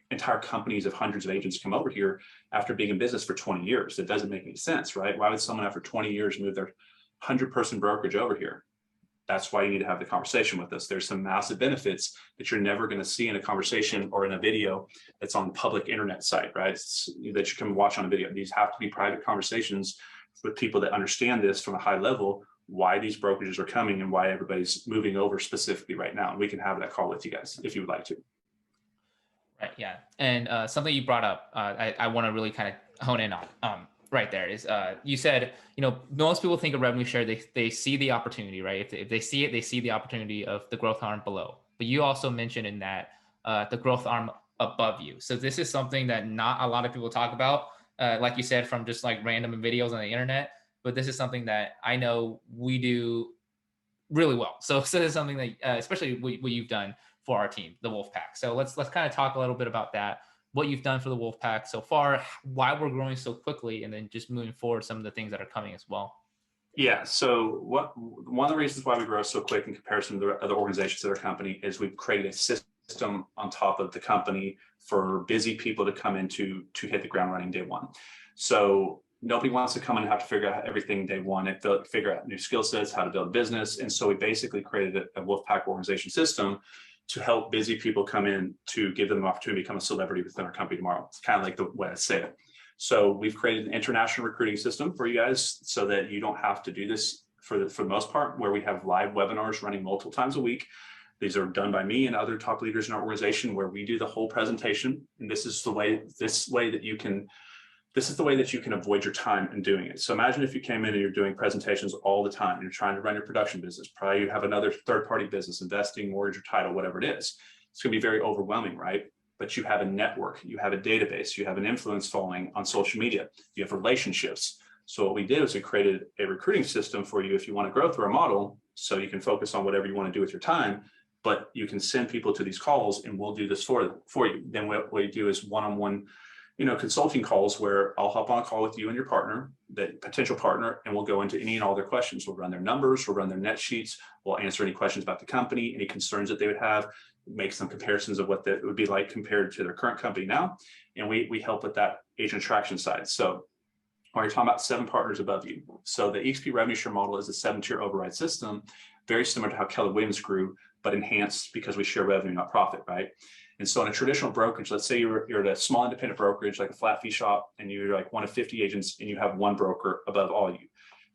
Speaker 2: entire companies of hundreds of agents come over here after being in business for 20 years. It doesn't make any sense, right? Why would someone after 20 years move their 100-person brokerage over here? That's why you need to have the conversation with us. There's some massive benefits that you're never going to see in a conversation or in a video that's on the public internet site, right? That you can watch on a video. These have to be private conversations with people that understand this from a high level, why these brokerages are coming and why everybody's moving over specifically right now. And we can have that call with you guys if you would like to.
Speaker 1: Right, yeah. And something you brought up, I want to really kind of hone in on right there is you said, most people think of revenue share, they see the opportunity, right? If they see it, they see the opportunity of the growth arm below. But you also mentioned in that the growth arm above you. So this is something that not a lot of people talk about, like you said, from just like random videos on the internet. But this is something that I know we do really well. So this is something that, especially what you've done for our team, the Wolfpack. So let's kind of talk a little bit about that, what you've done for the Wolfpack so far, why we're growing so quickly, and then just moving forward, some of the things that are coming as well.
Speaker 2: Yeah. So one of the reasons why we grow so quick in comparison to the other organizations at our company is we've created a system on top of the company for busy people to come in to hit the ground running day one. So nobody wants to come and have to figure out everything day one and figure out new skill sets, how to build a business. And so we basically created a Wolfpack organization system to help busy people come in to give them an opportunity to become a celebrity within our company tomorrow. It's kind of like the way I say it. So we've created an international recruiting system for you guys so that you don't have to do this for the most part, where we have live webinars running multiple times a week. These are done by me and other top leaders in our organization, where we do the whole presentation. And this is the way that you can avoid your time in doing it. So imagine if you came in and you're doing presentations all the time, and you're trying to run your production business. Probably you have another third-party business, investing, mortgage, or title, whatever it is. It's going to be very overwhelming, right? But you have a network, you have a database, you have an influence following on social media, you have relationships. So what we did was we created a recruiting system for you if you want to grow through our model, so you can focus on whatever you want to do with your time, but you can send people to these calls and we'll do this for you. Then what we do is one-on-one consulting calls where I'll hop on a call with you and your partner, the potential partner, and we'll go into any and all their questions. We'll run their numbers, we'll run their net sheets, we'll answer any questions about the company, any concerns that they would have, make some comparisons of what that would be like compared to their current company now. And we help with that agent attraction side. So when you're talking about 7 partners above you. So the EXP revenue share model is a 7-tier override system, very similar to how Keller Williams grew, but enhanced because we share revenue, not profit, right? And so in a traditional brokerage, let's say you're at a small independent brokerage, like a flat fee shop, and you're like one of 50 agents and you have one broker above all you.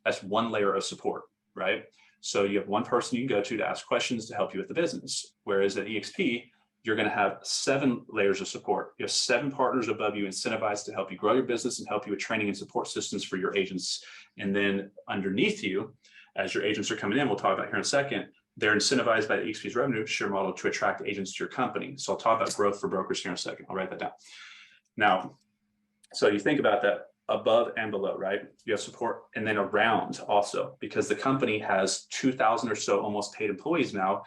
Speaker 2: That's one layer of support, right? So you have one person you can go to ask questions to help you with the business. Whereas at EXP, you're going to have 7 layers of support. You have 7 partners above you incentivized to help you grow your business and help you with training and support systems for your agents. And then underneath you, as your agents are coming in, we'll talk about here in a second, they're incentivized by the EXP's revenue share model to attract agents to your company. So I'll talk about growth for brokers here in a second. I'll write that down. Now, so you think about that above and below, right? You have support, and then around also, because the company has 2,000 or so almost paid employees now.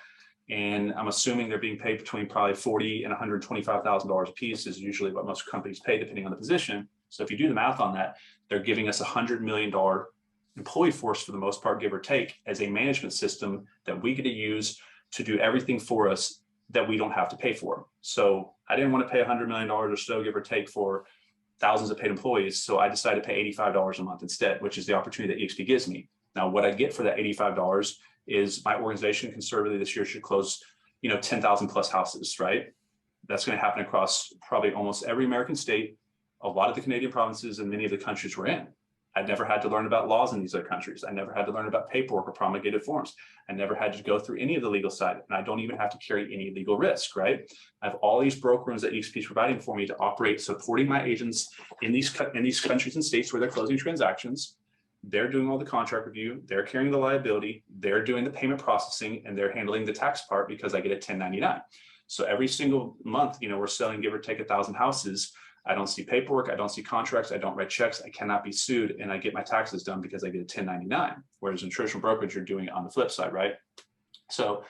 Speaker 2: And I'm assuming they're being paid between probably $40,000 and $125,000 a piece is usually what most companies pay depending on the position. So if you do the math on that, they're giving us $100 million employee force for the most part, give or take, as a management system that we get to use to do everything for us that we don't have to pay for. So I didn't want to pay $100 million or so, give or take, for thousands of paid employees. So I decided to pay $85 a month instead, which is the opportunity that EXP gives me. Now, what I get for that $85 is my organization conservatively this year should close, 10,000 plus houses, right? That's going to happen across probably almost every American state, a lot of the Canadian provinces, and many of the countries we're in. I never had to learn about laws in these other countries. I never had to learn about paperwork or promulgated forms. I never had to go through any of the legal side, and I don't even have to carry any legal risk, right? I have all these broker rooms that EXP is providing for me to operate, supporting my agents in these countries and states where they're closing transactions. They're doing all the contract review, they're carrying the liability, they're doing the payment processing, and they're handling the tax part because I get a 1099. So every single month, we're selling give or take 1,000 houses. I don't see paperwork, I don't see contracts, I don't write checks, I cannot be sued, and I get my taxes done because I get a 1099. Whereas in traditional brokerage, you're doing it on the flip side, right? So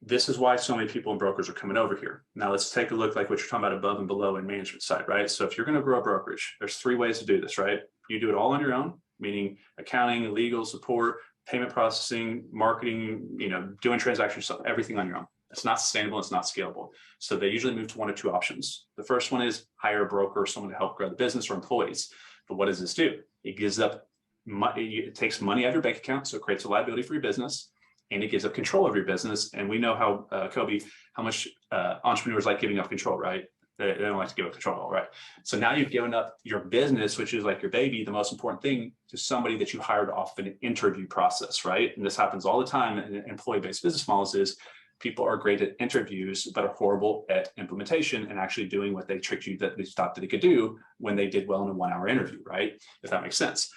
Speaker 2: this is why so many people and brokers are coming over here. Now let's take a look like what you're talking about above and below in management side, right? So if you're going to grow a brokerage, there's 3 ways to do this, right? You do it all on your own, meaning accounting, legal support, payment processing, marketing, doing transaction stuff, everything on your own. It's not sustainable, it's not scalable. So they usually move to 1 or 2 options. The first one is hire a broker or someone to help grow the business or employees. But what does this do? It gives up money, it takes money out of your bank account, so it creates a liability for your business, and it gives up control of your business. And we know how, Kobe, how much entrepreneurs like giving up control, right? They don't like to give up control, right? So now you've given up your business, which is like your baby, the most important thing, to somebody that you hired off an interview process, right? And this happens all the time in employee-based business models is People are great at interviews, but are horrible at implementation and actually doing what they tricked you that they thought that they could do when they did well in a 1-hour interview, right? If that makes sense.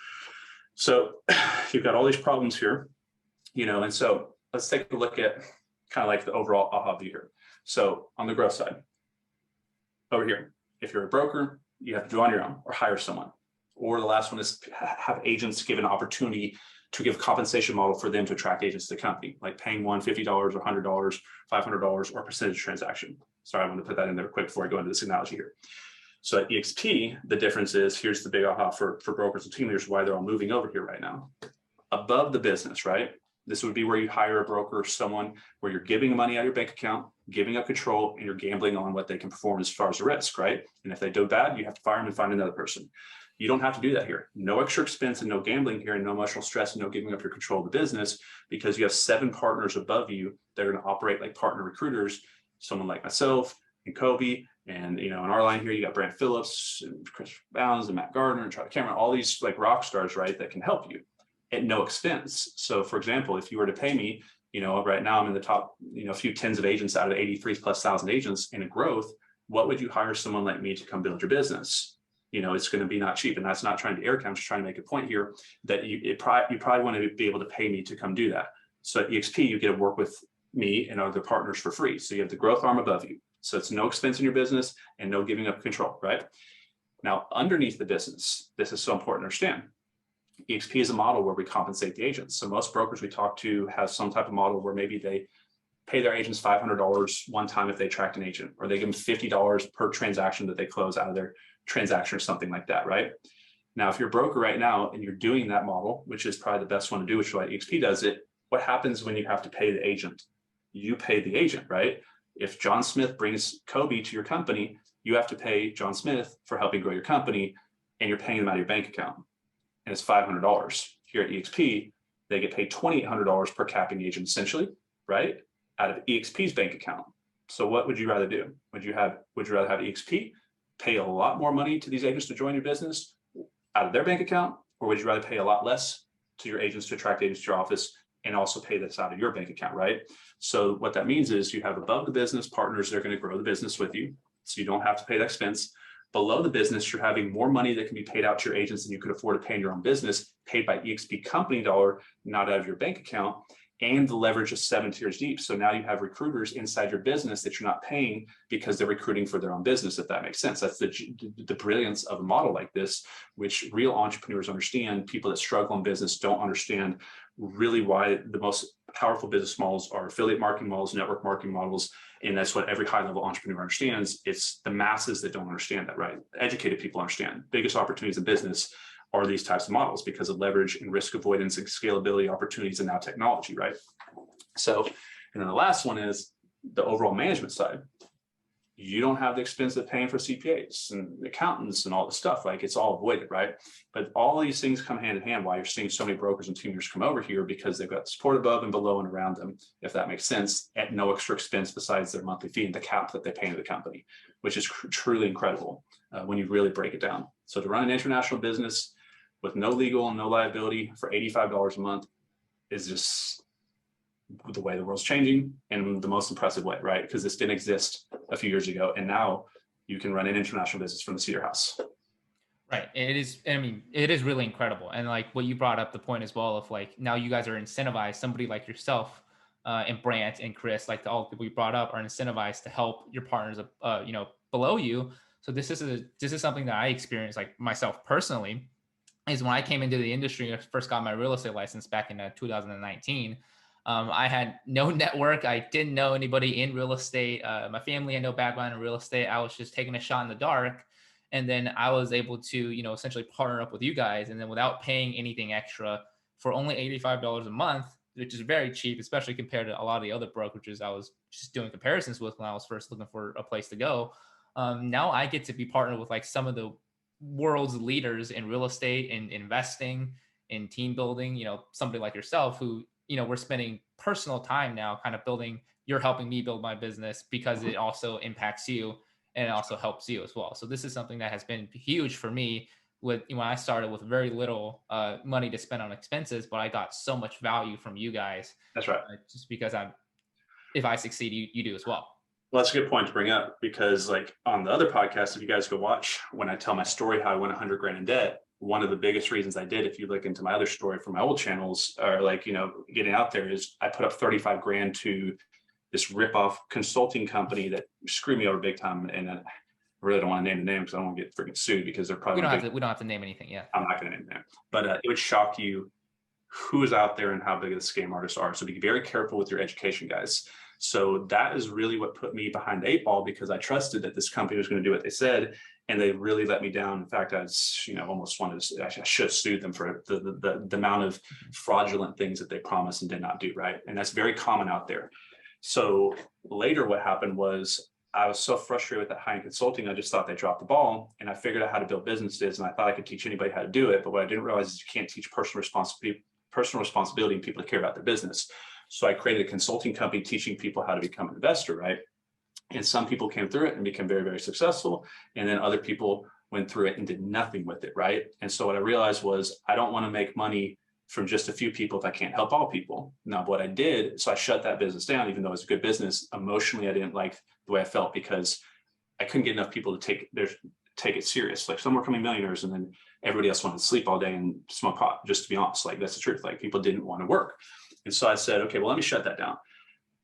Speaker 2: So you've got all these problems here, and so let's take a look at kind of like the overall aha view here. So on the growth side, over here, if you're a broker, you have to do on your own or hire someone. Or the last one is have agents give an opportunity to give a compensation model for them to attract agents to the company, like paying one $50 or $100, $500, or a percentage transaction. Sorry, I want to put that in there quick before I go into this analogy here. So at EXP, the difference is, here's the big aha for brokers and team leaders, why they're all moving over here right now. Above the business, right? This would be where you hire a broker, someone where you're giving money out of your bank account, giving up control, and you're gambling on what they can perform as far as the risk, right? And if they do bad, you have to fire them and find another person. You don't have to do that here. No extra expense and no gambling here, and no emotional stress and no giving up your control of the business, because you have 7 partners above you that are going to operate like partner recruiters, someone like myself and Kobe. And, in our line here, you got Brant Phillips and Chris Bounds and Matt Gardner and Charlie Cameron, all these like rock stars, right, that can help you at no expense. So for example, if you were to pay me, right now I'm in the top, a few tens of agents out of 83,000+ agents in a growth, what would you hire someone like me to come build your business? It's going to be not cheap. And that's not trying to air count, I'm just trying to make a point here that you probably want to be able to pay me to come do that. So at EXP, you get to work with me and other partners for free. So you have the growth arm above you. So it's no expense in your business and no giving up control, right? Now, underneath the business, this is so important to understand. EXP is a model where we compensate the agents. So most brokers we talk to have some type of model where maybe they pay their agents $500 one time if they attract an agent, or they give them $50 per transaction that they close out of their transaction or something like that, right? Now, if you're a broker right now and you're doing that model, which is probably the best one to do, which is why EXP does it, what happens when you have to pay the agent? You pay the agent, right? If John Smith brings Kobe to your company, you have to pay John Smith for helping grow your company, and you're paying them out of your bank account. And it's $500. Here at EXP, they get paid $2,800 per capping agent, essentially, right, out of EXP's bank account. So what would you rather do? Would you rather have EXP pay a lot more money to these agents to join your business out of their bank account, or would you rather pay a lot less to your agents to attract agents to your office and also pay this out of your bank account, right? So what that means is you have above the business partners that are going to grow the business with you, so you don't have to pay the expense. Below the business, you're having more money that can be paid out to your agents than you could afford to pay in your own business, paid by EXP company dollar, not out of your bank account. And the leverage is 7 tiers deep. So now you have recruiters inside your business that you're not paying because they're recruiting for their own business, if that makes sense. That's the brilliance of a model like this, which real entrepreneurs understand. People that struggle in business don't understand really why the most powerful business models are affiliate marketing models, network marketing models. And that's what every high-level entrepreneur understands. It's the masses that don't understand that, right? Educated people understand. Biggest opportunities in business are these types of models because of leverage and risk avoidance and scalability opportunities and now technology, right? So, and then the last one is the overall management side. You don't have the expense of paying for CPAs and accountants and all the stuff, like it's all avoided, right? But all these things come hand in hand why you're seeing so many brokers and team leaders come over here, because they've got support above and below and around them, if that makes sense, at no extra expense besides their monthly fee and the cap that they pay to the company, which is truly incredible when you really break it down. So to run an international business with no legal and no liability for $85 a month is just the way the world's changing in the most impressive way, right? Because this didn't exist a few years ago, and now you can run an international business from the seat of your house.
Speaker 1: Right. It is, I mean, it is really incredible. And like what you brought up the point as well of like, now you guys are incentivized, somebody like yourself and Brant and Chris, like all the people you brought up are incentivized to help your partners, below you. So this is something that I experienced like myself personally, is when I came into the industry, I first got my real estate license back in 2019. I had no network. I didn't know anybody in real estate. My family had no background in real estate. I was just taking a shot in the dark. And then I was able to, essentially partner up with you guys. And then without paying anything extra for only $85 a month, which is very cheap, especially compared to a lot of the other brokerages I was just doing comparisons with when I was first looking for a place to go. Now I get to be partnered with like some of the world's leaders in real estate and investing in team building, somebody like yourself who, we're spending personal time now kind of building, you're helping me build my business because it also impacts you and it also helps you as well. So this is something that has been huge for me with when I started with very little money to spend on expenses, but I got so much value from you guys.
Speaker 2: That's right.
Speaker 1: Just because I'm if I succeed, you do as well.
Speaker 2: Well, that's a good point to bring up, because like on the other podcast, if you guys go watch, when I tell my story, how I went 100 grand in debt, one of the biggest reasons I did, if you look into my other story from my old channels, or like, getting out there, is I put up 35 grand to this rip-off consulting company that screwed me over big time. And I really don't want to name the name because I don't want to get freaking sued, because they're probably
Speaker 1: We don't have to name anything yet.
Speaker 2: I'm not going to name them, but it would shock you who is out there and how big of the scam artists are. So be very careful with your education, guys. So that is really what put me behind the 8 ball, because I trusted that this company was going to do what they said, and they really let me down. In fact, I was, almost wanted to, I should have sued them for the amount of fraudulent things that they promised and did not do, right? And that's very common out there. So later what happened was, I was so frustrated with that high-end consulting, I just thought they dropped the ball, and I figured out how to build businesses, and I thought I could teach anybody how to do it. But what I didn't realize is you can't teach personal responsibility and people to care about their business. So I created a consulting company teaching people how to become an investor, right? And some people came through it and became very, very successful. And then other people went through it and did nothing with it, right? And so what I realized was, I don't want to make money from just a few people if I can't help all people. Now, what I did, so I shut that business down, even though it was a good business. Emotionally, I didn't like the way I felt, because I couldn't get enough people to take it serious. Like, some were becoming millionaires, and then everybody else wanted to sleep all day and smoke pot. Just to be honest, like, that's the truth. Like, people didn't want to work. And so I said, okay, well, let me shut that down.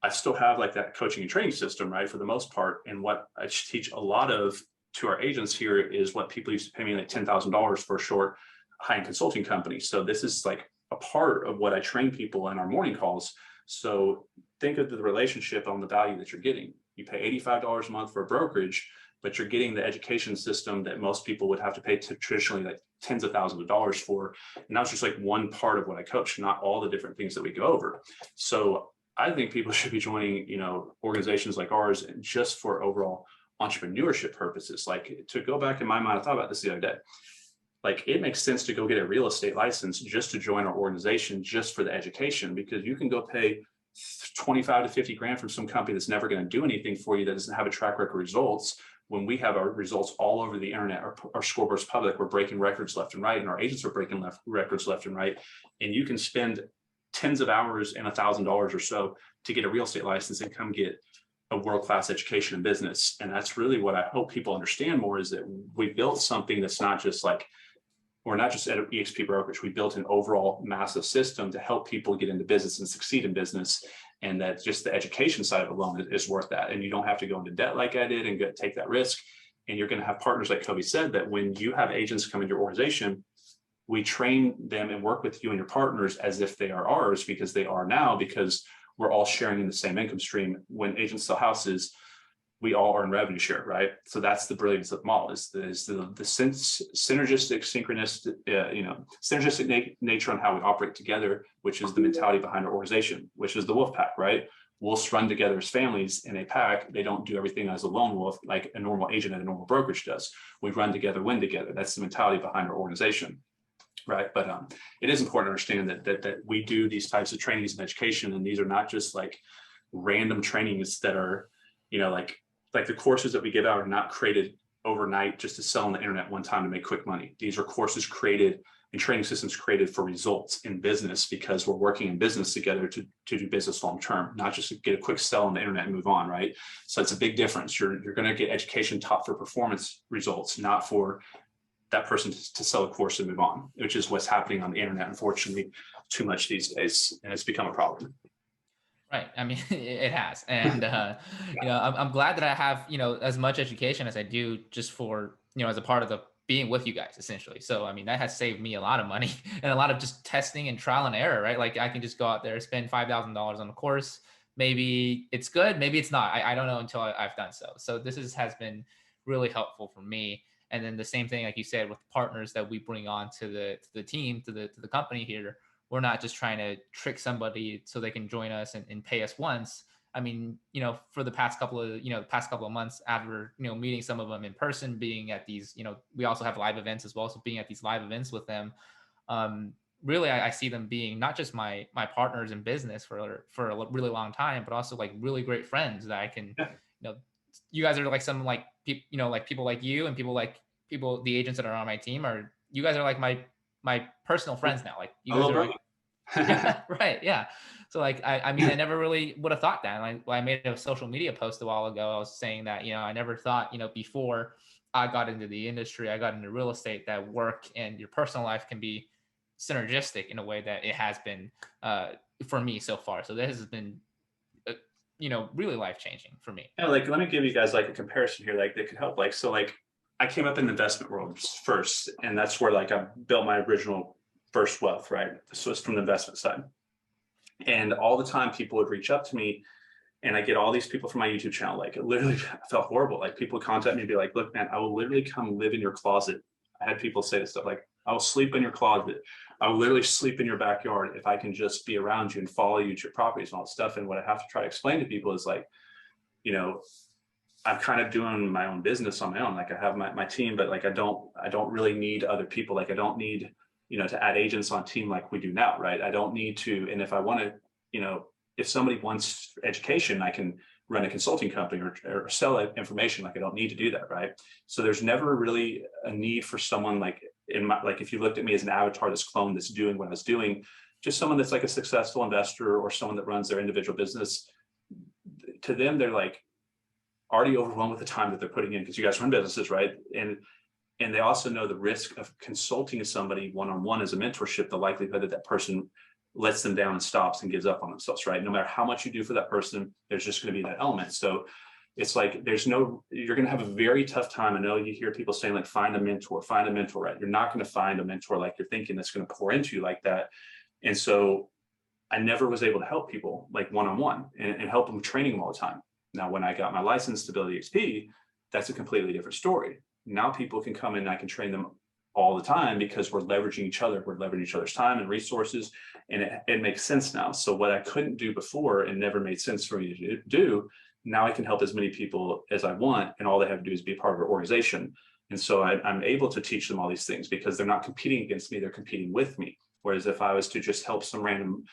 Speaker 2: I still have like that coaching and training system, right, for the most part. And what I teach a lot of to our agents here is what people used to pay me like $10,000 for a short high-end consulting company. So this is like a part of what I train people in our morning calls. So think of the relationship on the value that you're getting. You pay $85 a month for a brokerage, but you're getting the education system that most people would have to pay to traditionally like tens of thousands of dollars for. And that's just like one part of what I coach, not all the different things that we go over. So I think people should be joining, organizations like ours just for overall entrepreneurship purposes. Like, to go back in my mind, I thought about this the other day. Like, it makes sense to go get a real estate license just to join our organization, just for the education, because you can go pay 25 to 50 grand from some company that's never going to do anything for you, that doesn't have a track record of results. When we have our results all over the internet, our scoreboard's public, we're breaking records left and right, and our agents are breaking records left and right. And you can spend tens of hours and $1,000 or so to get a real estate license and come get a world-class education in business. And that's really what I hope people understand more, is that we built something that's not just like, we're not just at EXP Brokerage. We built an overall massive system to help people get into business and succeed in business. And that just the education side alone is worth that. And you don't have to go into debt like I did and take that risk. And you're going to have partners, like Kobe said, that when you have agents come in your organization, we train them and work with you and your partners as if they are ours, because they are now, because we're all sharing in the same income stream. When agents sell houses, we all earn revenue share, right? So that's the brilliance of the model, is the synergistic, synergistic nature on how we operate together, which is the mentality behind our organization, which is the wolf pack, right? Wolves run together as families in a pack. They don't do everything as a lone wolf like a normal agent at a normal brokerage does. We run together, win together. That's the mentality behind our organization, right? But it is important to understand that we do these types of trainings and education, and these are not just like random trainings that are, like the courses that we give out are not created overnight just to sell on the internet one time to make quick money. These are courses created and training systems created for results in business, because we're working in business together to do business long term, not just to get a quick sell on the internet and move on, right? So it's a big difference. You're going to get education taught for performance results, not for that person to sell a course and move on, which is what's happening on the internet, unfortunately, too much these days, and it's become a problem.
Speaker 1: Right. I mean, it has. And, I'm glad that I have, as much education as I do, just for, as a part of the being with you guys, essentially. So, I mean, that has saved me a lot of money and a lot of just testing and trial and error, right? Like, I can just go out there, spend $5,000 on a course. Maybe it's good, maybe it's not. I don't know until I've done so. So this has been really helpful for me. And then the same thing, like you said, with partners that we bring on to the team, to the company here. We're not just trying to trick somebody so they can join us and pay us once. I mean, for the past couple of months, after, meeting some of them in person, being at these, we also have live events as well. So being at these live events with them, really, I see them being not just my partners in business for a really long time, but also like really great friends that I can, you guys are like some like people, like people like you and the agents that are on my team, you guys are like my personal friends now. Like, you guys are like, Yeah, right. Yeah. So like, I mean, I never really would have thought that. Like, I made a social media post a while ago. I was saying that, I never thought, before I got into the industry, I got into real estate, that work and your personal life can be synergistic in a way that it has been for me so far. So this has been, uh, really life changing for me.
Speaker 2: Yeah, like let me give you guys like a comparison here, like that could help. Like, so like I came up in the investment world first, and that's where like I built my original first wealth, right? So it's from the investment side. And all the time people would reach up to me, and I get all these people from my YouTube channel. Like it literally I felt horrible. Like people would contact me and be like, look, man, I will literally come live in your closet. I had people say this stuff like, I will sleep in your closet. I will literally sleep in your backyard if I can just be around you and follow you to your properties and all that stuff. And what I have to try to explain to people is like, you know, I'm kind of doing my own business on my own. Like I have my team, but like I don't really need other people. Like I don't need, to add agents on team like we do now, right? I don't need to. And if I want to, if somebody wants education, I can run a consulting company or sell information. Like I don't need to do that, right? So there's never really a need for someone like like if you looked at me as an avatar that's cloned that's doing what I was doing, just someone that's like a successful investor or someone that runs their individual business. To them, they're like already overwhelmed with the time that they're putting in because you guys run businesses, right? And they also know the risk of consulting somebody one-on-one as a mentorship, the likelihood that that person lets them down and stops and gives up on themselves, right? No matter how much you do for that person, there's just going to be that element. So it's like you're going to have a very tough time. I know you hear people saying like, find a mentor, right? You're not going to find a mentor like you're thinking that's going to pour into you like that. And so I never was able to help people like one-on-one and help them training them all the time. Now, when I got my license Stability XP, that's a completely different story. Now people can come in and I can train them all the time because we're leveraging each other. We're leveraging each other's time and resources, and it makes sense now. So what I couldn't do before and never made sense for me to do, now I can help as many people as I want, and all they have to do is be part of our organization. And so I'm able to teach them all these things because they're not competing against me, they're competing with me. Whereas if I was to just help some random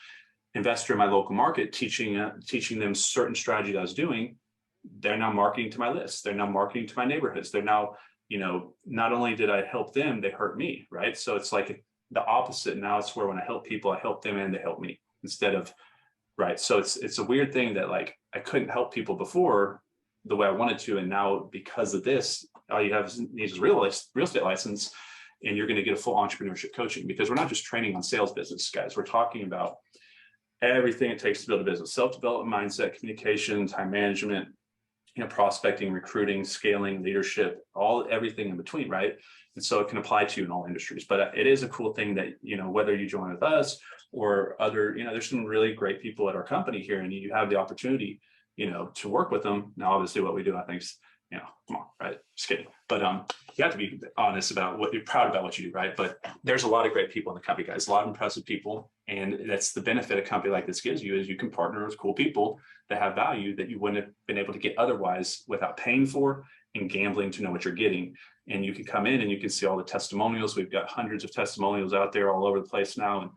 Speaker 2: investor in my local market, teaching them certain strategy that I was doing, they're now marketing to my list. They're now marketing to my neighborhoods. They're now, not only did I help them, they hurt me, right? So it's like the opposite. Now it's where when I help people, I help them and they help me instead of, right? So it's a weird thing that like I couldn't help people before the way I wanted to, and now because of this, all you have needs is real estate license, and you're going to get a full entrepreneurship coaching because we're not just training on sales business, guys. We're talking about everything it takes to build a business: self-development, mindset, communication, time management, prospecting, recruiting, scaling, leadership, everything in between, right? And so it can apply to you in all industries. But it is a cool thing that, whether you join with us or other, there's some really great people at our company here, and you have the opportunity, to work with them. Now, obviously what we do, I think is, come on, right? Just kidding. But you have to be honest about what you're proud about what you do, right? But there's a lot of great people in the company, guys, a lot of impressive people. And that's the benefit a company like this gives you, is you can partner with cool people that have value that you wouldn't have been able to get otherwise without paying for and gambling to know what you're getting. And you can come in and you can see all the testimonials. We've got hundreds of testimonials out there all over the place now. And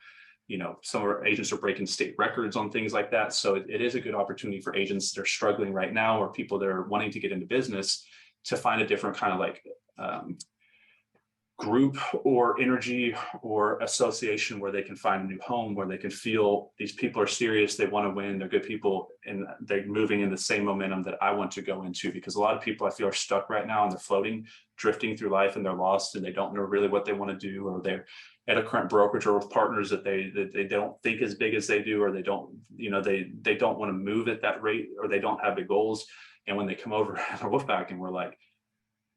Speaker 2: some of our agents are breaking state records on things like that. So it is a good opportunity for agents that are struggling right now, or people that are wanting to get into business, to find a different kind of like group or energy or association where they can find a new home, where they can feel these people are serious, they want to win, they're good people, and they're moving in the same momentum that I want to go into. Because a lot of people I feel are stuck right now and they're floating, drifting through life, and they're lost and they don't know really what they want to do, or they're at a current brokerage or with partners that they don't think as big as they do, or they don't, they don't want to move at that rate, or they don't have big goals. And when they come over at our Wolfpack and we're like,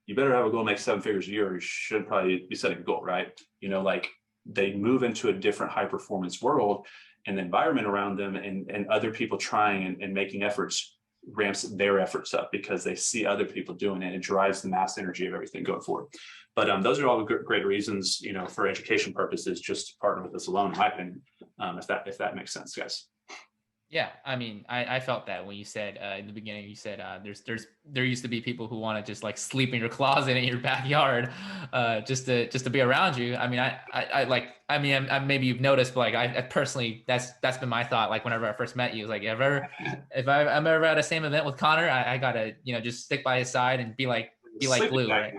Speaker 2: you better have a goal to make 7 figures a year, or you should probably be setting a goal, right? Like they move into a different high performance world, and the environment around them and other people trying and making efforts ramps their efforts up because they see other people doing it. It drives the mass energy of everything going forward. But those are all great reasons, for education purposes, just to partner with us alone, in my opinion, if that makes sense, guys.
Speaker 1: Yeah, I mean, I felt that when you said in the beginning, you said there used to be people who want to just like sleep in your closet in your backyard, just to be around you. I mean, maybe you've noticed, but like I personally, that's been my thought. Like whenever I first met you, like if I'm ever at the same event with Connor, I gotta just stick by his side and be like glue, right?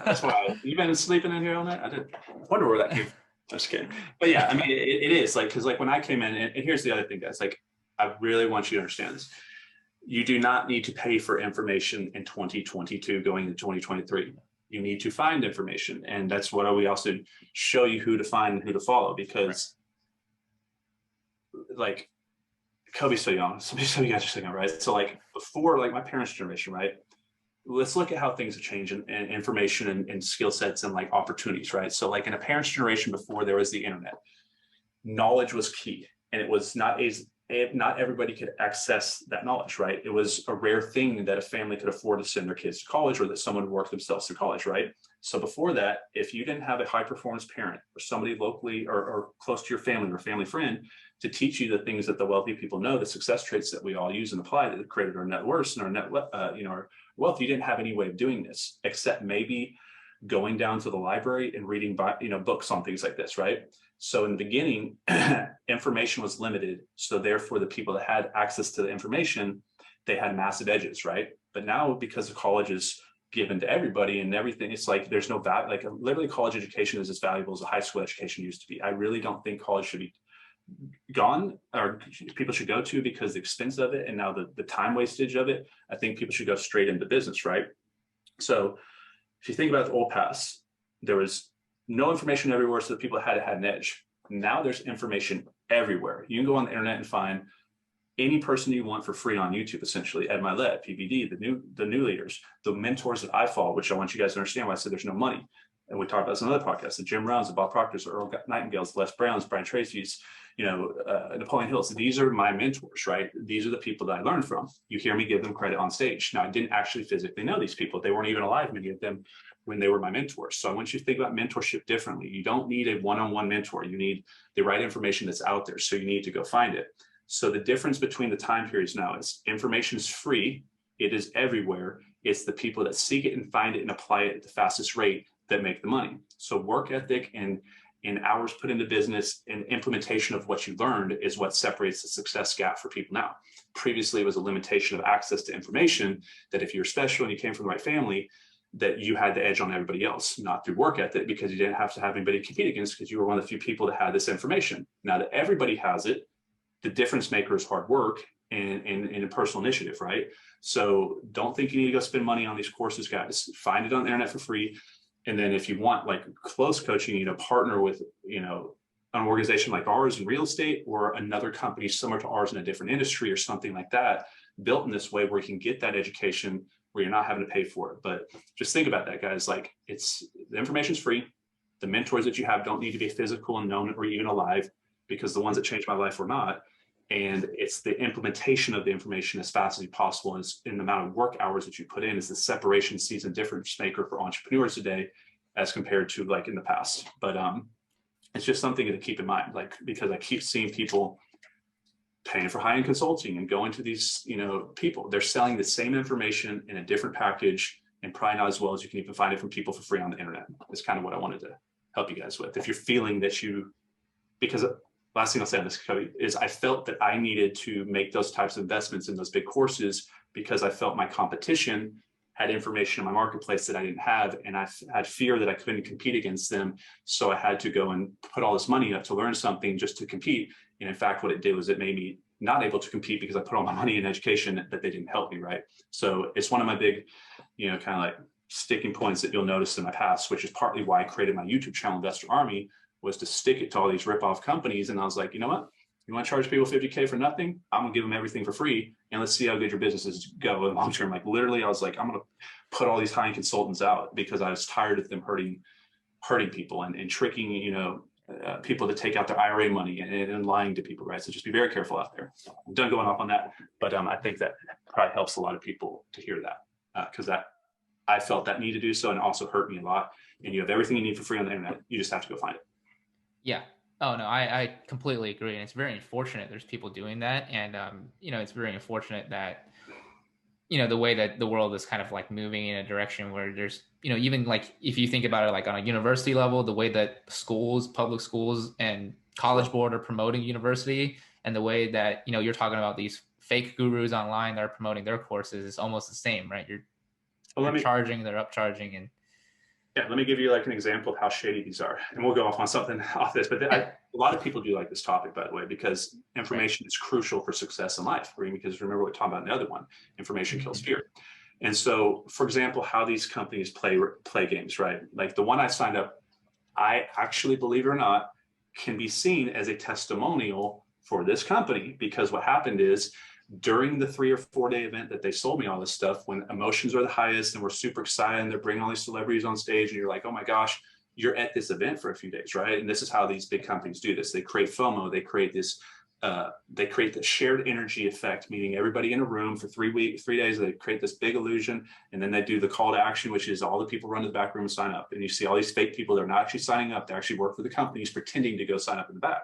Speaker 2: That's why you've been sleeping in here all night. I wonder where that came from. Just kidding. But yeah, I mean, it is like, because like when I came in, and here's the other thing, guys, like, I really want you to understand this. You do not need to pay for information in 2022 going into 2023. You need to find information. And that's what we also show you who to find and who to follow, because like Kobe's so young. So you guys are saying, right? So like before, like my parents' generation, right? Let's look at how things have changed and information and skill sets and like opportunities, right? So like in a parent's generation before there was the internet, knowledge was key, and it was not everybody could access that knowledge, right? It was a rare thing that a family could afford to send their kids to college, or that someone would work themselves through college, right? So before that, if you didn't have a high performance parent or somebody locally or close to your family or family friend to teach you the things that the wealthy people know, the success traits that we all use and apply that created our net worth and our our wealth, you didn't have any way of doing this except maybe going down to the library and reading books on things like this, right? So in the beginning, information was limited. So therefore, the people that had access to the information, they had massive edges, right? But now, because the college is given to everybody and everything, it's like there's no value. Like literally, college education is as valuable as a high school education used to be. I really don't think college should be gone, or people should go to, because the expense of it and now the time wastage of it. I think people should go straight into business, right? So if you think about the old past, there was no information everywhere, so the people had an edge. Now there's information everywhere. You can go on the internet and find any person you want for free on YouTube, essentially. Ed Milet, PVD, the new leaders, the mentors that I follow, which I want you guys to understand why I said there's no money. And we talked about some other podcasts, the Jim Rohns, the Bob Proctors, Earl Nightingales, Les Browns, Brian Tracy's, Napoleon Hills. These are my mentors, right? These are the people that I learned from. You hear me give them credit on stage. Now, I didn't actually physically know these people. They weren't even alive, many of them, when they were my mentors. So I want you to think about mentorship differently. You don't need a one-on-one mentor. You need the right information that's out there. So you need to go find it. So the difference between the time periods now is information is free. It is everywhere. It's the people that seek it and find it and apply it at the fastest rate that make the money. So work ethic and hours put into business and implementation of what you learned is what separates the success gap for people now. Previously, it was a limitation of access to information, that if you're special and you came from the right family, that you had the edge on everybody else, not through work ethic, because you didn't have to have anybody to compete against, because you were one of the few people that had this information. Now that everybody has it, the difference maker is hard work and a personal initiative, right? So don't think you need to go spend money on these courses, guys. Find it on the internet for free. And then if you want like close coaching, partner with, an organization like ours in real estate, or another company similar to ours in a different industry or something like that, built in this way where you can get that education where you're not having to pay for it. But just think about that, guys. Like, the information's free. The mentors that you have don't need to be physical and known or even alive, because the ones that changed my life were not. And it's the implementation of the information as fast as possible, and in the amount of work hours that you put in, is the separation season difference maker for entrepreneurs today as compared to like in the past. But it's just something to keep in mind, like, because I keep seeing people paying for high-end consulting and going to these, people, they're selling the same information in a different package, and probably not as well as you can even find it from people for free on the internet. It's kind of what I wanted to help you guys with. If you're feeling that because last thing I'll say on this, Cody, is I felt that I needed to make those types of investments in those big courses, because I felt my competition had information in my marketplace that I didn't have, and I had fear that I couldn't compete against them. So I had to go and put all this money up to learn something just to compete. And in fact, what it did was it made me not able to compete, because I put all my money in education that they didn't help me, right? So it's one of my big, kind of like sticking points that you'll notice in my past, which is partly why I created my YouTube channel, Investor Army, was to stick it to all these rip-off companies. And I was like, you know what? You want to charge people $50K for nothing? I'm gonna give them everything for free, and let's see how good your businesses go in long term. Like literally, I was like, I'm gonna put all these high-end consultants out, because I was tired of them hurting people and tricking, people to take out their IRA money and lying to people, right? So just be very careful out there. I'm done going off on that, but I think that probably helps a lot of people to hear that, because I felt that need to do so, and also hurt me a lot. And you have everything you need for free on the internet. You just have to go find it.
Speaker 1: Yeah. Oh no, I completely agree. And it's very unfortunate there's people doing that. And, it's very unfortunate that, the way that the world is kind of like moving in a direction where there's, even like, if you think about it, like on a university level, the way that schools, public schools and college board are promoting university, and the way that, you're talking about these fake gurus online that are promoting their courses is almost the same, right? You're charging, they're upcharging. And
Speaker 2: Yeah, let me give you like an example of how shady these are, and we'll go off on something off this. But
Speaker 1: Yeah.
Speaker 2: a lot of people do like this topic, by the way, because
Speaker 1: Right.
Speaker 2: information is crucial for success in life. Right? Because remember what we talked about in the other one: information kills
Speaker 1: Mhm.
Speaker 2: fear. And so, for example, how these companies play games, right? Like the one I signed up, I actually, believe it or not, can be seen as a testimonial for this company, because what happened is during the 3 or 4 day event that they sold me all this stuff, when emotions are the highest and we're super excited and they're bringing all these celebrities on stage and you're like, oh my gosh, you're at this event for a few days, right? And this is how these big companies do this. They create FOMO. They create the shared energy effect, meaning everybody in a room for 3 days, they create this big illusion. And then they do the call to action, which is all the people run to the back room and sign up. And you see all these fake people, they're not actually signing up. They actually work for the companies pretending to go sign up in the back.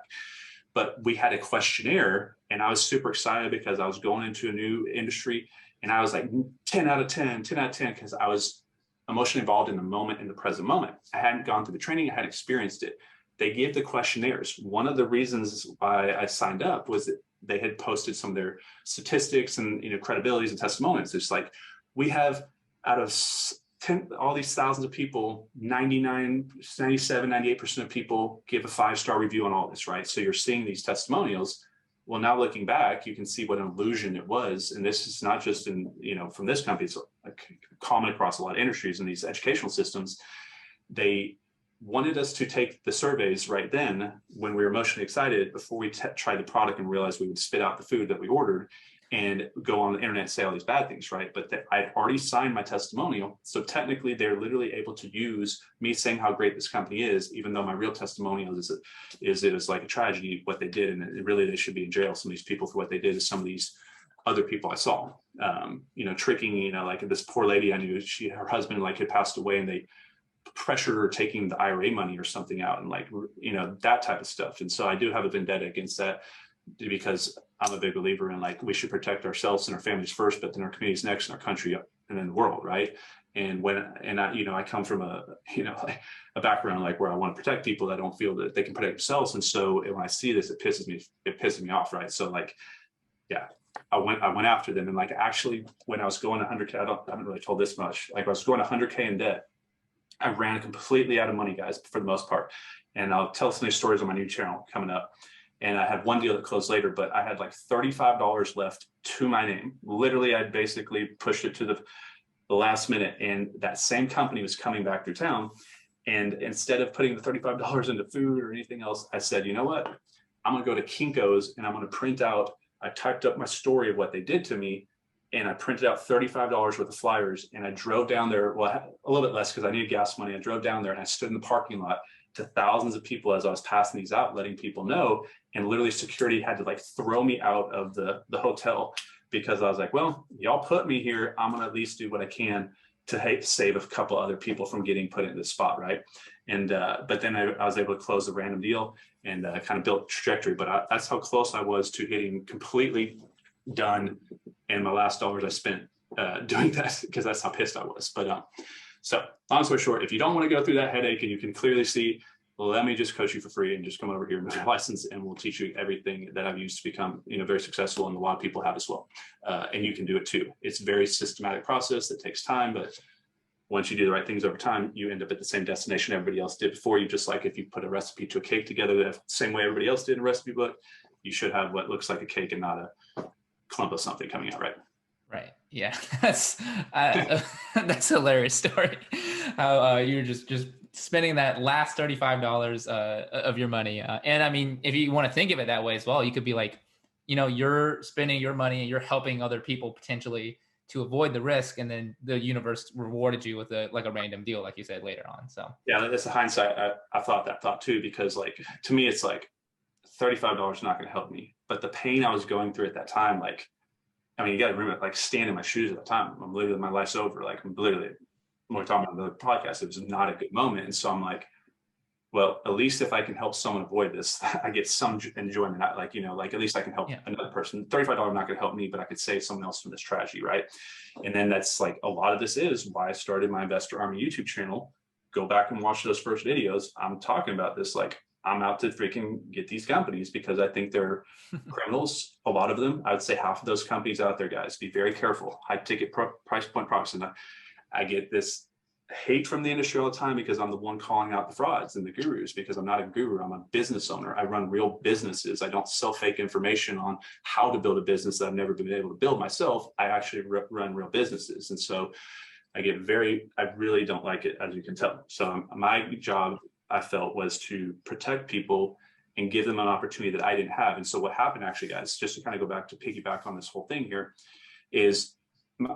Speaker 2: But we had a questionnaire and I was super excited because I was going into a new industry and I was like 10 out of 10, 10 out of 10, because I was emotionally involved in the moment, in the present moment. I hadn't gone through the training, I hadn't experienced it. They gave the questionnaires. One of the reasons why I signed up was that they had posted some of their statistics and credibilities and testimonials. It's like, we have out of 10, all these thousands of people, 99, 97, 98% of people give a 5-star review on all this, right? So you're seeing these testimonials. Well, now looking back, you can see what an illusion it was. And this is not just from this company, it's like common across a lot of industries and these educational systems. They wanted us to take the surveys right then when we were emotionally excited before we tried the product and realized we would spit out the food that we ordered and go on the internet and say all these bad things, right? But I'd already signed my testimonial. So technically they're literally able to use me saying how great this company is, even though my real testimonial is it was like a tragedy what they did. And really they should be in jail, some of these people, for what they did to some of these other people I saw, tricking, like this poor lady I knew, her husband like had passed away and they pressured her taking the IRA money or something out, and that type of stuff. And so I do have a vendetta against that, because I'm a big believer in like we should protect ourselves and our families first, but then our communities next, and our country and then the world, right? And I come from like a background like where I want to protect people that don't feel that they can protect themselves. And so when I see this, it pisses me off, right? So like, yeah, I went after them. And like, actually, when I was going 100K, I haven't really told this much. Like I was going 100K in debt. I ran completely out of money, guys, for the most part. And I'll tell some of these stories on my new channel coming up. And I had one deal that closed later, but I had like $35 left to my name. Literally, I basically pushed it to the last minute. And that same company was coming back through town. And instead of putting the $35 into food or anything else, I said, you know what? I'm going to go to Kinko's and I'm going to print out. I typed up my story of what they did to me. And I printed out $35 worth of flyers and I drove down there. Well, a little bit less because I needed gas money. I drove down there and I stood in the parking lot to thousands of people as I was passing these out, letting people know. And literally security had to like throw me out of the hotel, because I was like, well, y'all put me here. I'm going to at least do what I can to save a couple other people from getting put into this spot, right? And but then I was able to close a random deal and kind of built trajectory. But that's how close I was to getting completely done. And my last dollars I spent doing that, because that's how pissed I was. But so long story short, if you don't want to go through that headache and you can clearly see, let me just coach you for free and just come over here and move your license, and we'll teach you everything that I've used to become very successful, and a lot of people have as well. And you can do it too. It's a very systematic process that takes time, but once you do the right things over time, you end up at the same destination everybody else did before you. Just like if you put a recipe to a cake together the same way everybody else did in a recipe book, you should have what looks like a cake and not a clump of something coming out, right?
Speaker 1: Right. Yeah. That's that's a hilarious story. How you're just spending that last $35 of your money. And I mean, if you want to think of it that way as well, you could be like, you're spending your money and you're helping other people potentially to avoid the risk, and then the universe rewarded you with a random deal, like you said later on. So
Speaker 2: yeah, that's the hindsight. I thought that thought too, because like to me, it's like $35 is not going to help me, but the pain I was going through at that time, like, I mean, you got to remember, like, stand in my shoes at the time. I'm literally, my life's over. Like, I'm literally, when we're talking about the podcast, it was not a good moment. And so I'm like, well, at least if I can help someone avoid this, I get some enjoyment. Like at least I can help another person. $35 not going to help me, but I could save someone else from this tragedy, right? And then that's like a lot of this is why I started my Investor Army YouTube channel. Go back and watch those first videos. I'm talking about this like I'm out to freaking get these companies, because I think they're criminals. A lot of them, I would say half of those companies out there, guys, be very careful. High ticket price point products. And I get this hate from the industry all the time because I'm the one calling out the frauds and the gurus, because I'm not a guru. I'm a business owner. I run real businesses. I don't sell fake information on how to build a business that I've never been able to build myself. I actually run real businesses. And so I really don't like it, as you can tell. So my job, I felt, was to protect people and give them an opportunity that I didn't have. And so what happened, actually, guys, just to kind of go back to piggyback on this whole thing here, is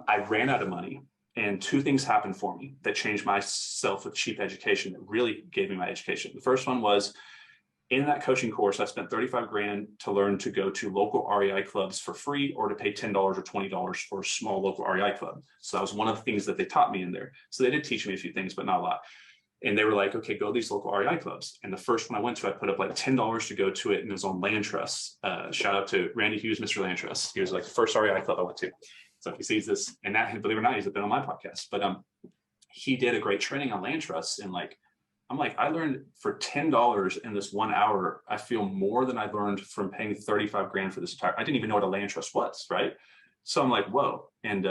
Speaker 2: I ran out of money. And two things happened for me that changed myself with cheap education, that really gave me my education. The first one was, in that coaching course, I spent 35 grand to learn to go to local REI clubs for free, or to pay $10 or $20 for a small local REI club. So that was one of the things that they taught me in there. So they did teach me a few things, but not a lot. And they were like, okay, go to these local REI clubs. And the first one I went to, I put up like $10 to go to it. And it was on land trusts. Shout out to Randy Hughes, Mr. Land Trust. He was like the first REI club I went to. So if he sees this, and that, believe it or not, he's been on my podcast, but he did a great training on land trusts. And like, I'm like, I learned for $10 in this 1 hour, I feel more than I learned from paying 35 grand for this entire, I didn't even know what a land trust was, right? So I'm like, whoa. And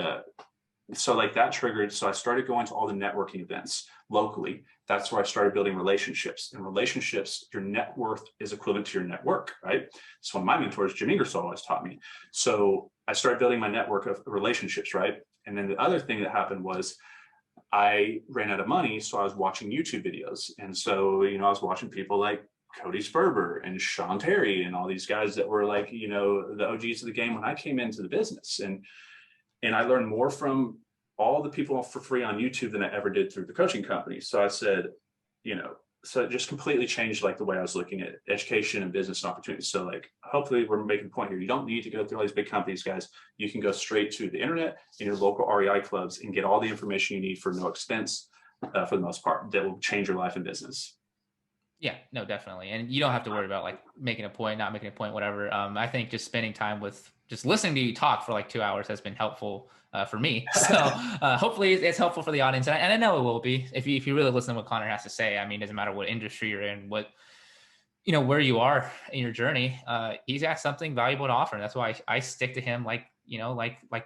Speaker 2: so like that triggered, so I started going to all the networking events locally. That's where I started building relationships. And relationships, your net worth is equivalent to your net work, right? So one of my mentors, Jim Ingersoll, always taught me. So I started building my network of relationships, right? And then the other thing that happened was I ran out of money, so I was watching YouTube videos. And so, I was watching people like Cody Sperber and Sean Terry and all these guys that were like, the OGs of the game when I came into the business. And I learned more from all the people for free on YouTube than I ever did through the coaching company. So I said, so it just completely changed like the way I was looking at education and business and opportunities. So like, hopefully we're making a point here. You don't need to go through all these big companies, guys. You can go straight to the internet in your local REI clubs and get all the information you need for no expense, for the most part, that will change your life and business.
Speaker 1: Yeah, no, definitely. And you don't have to worry about like making a point, not making a point, whatever. I think just spending time with just listening to you talk for like 2 hours has been helpful for me. So hopefully it's helpful for the audience. And I know it will be if you really listen to what Connor has to say. I mean, it doesn't matter what industry you're in, where you are in your journey. He's got something valuable to offer. And that's why I stick to him like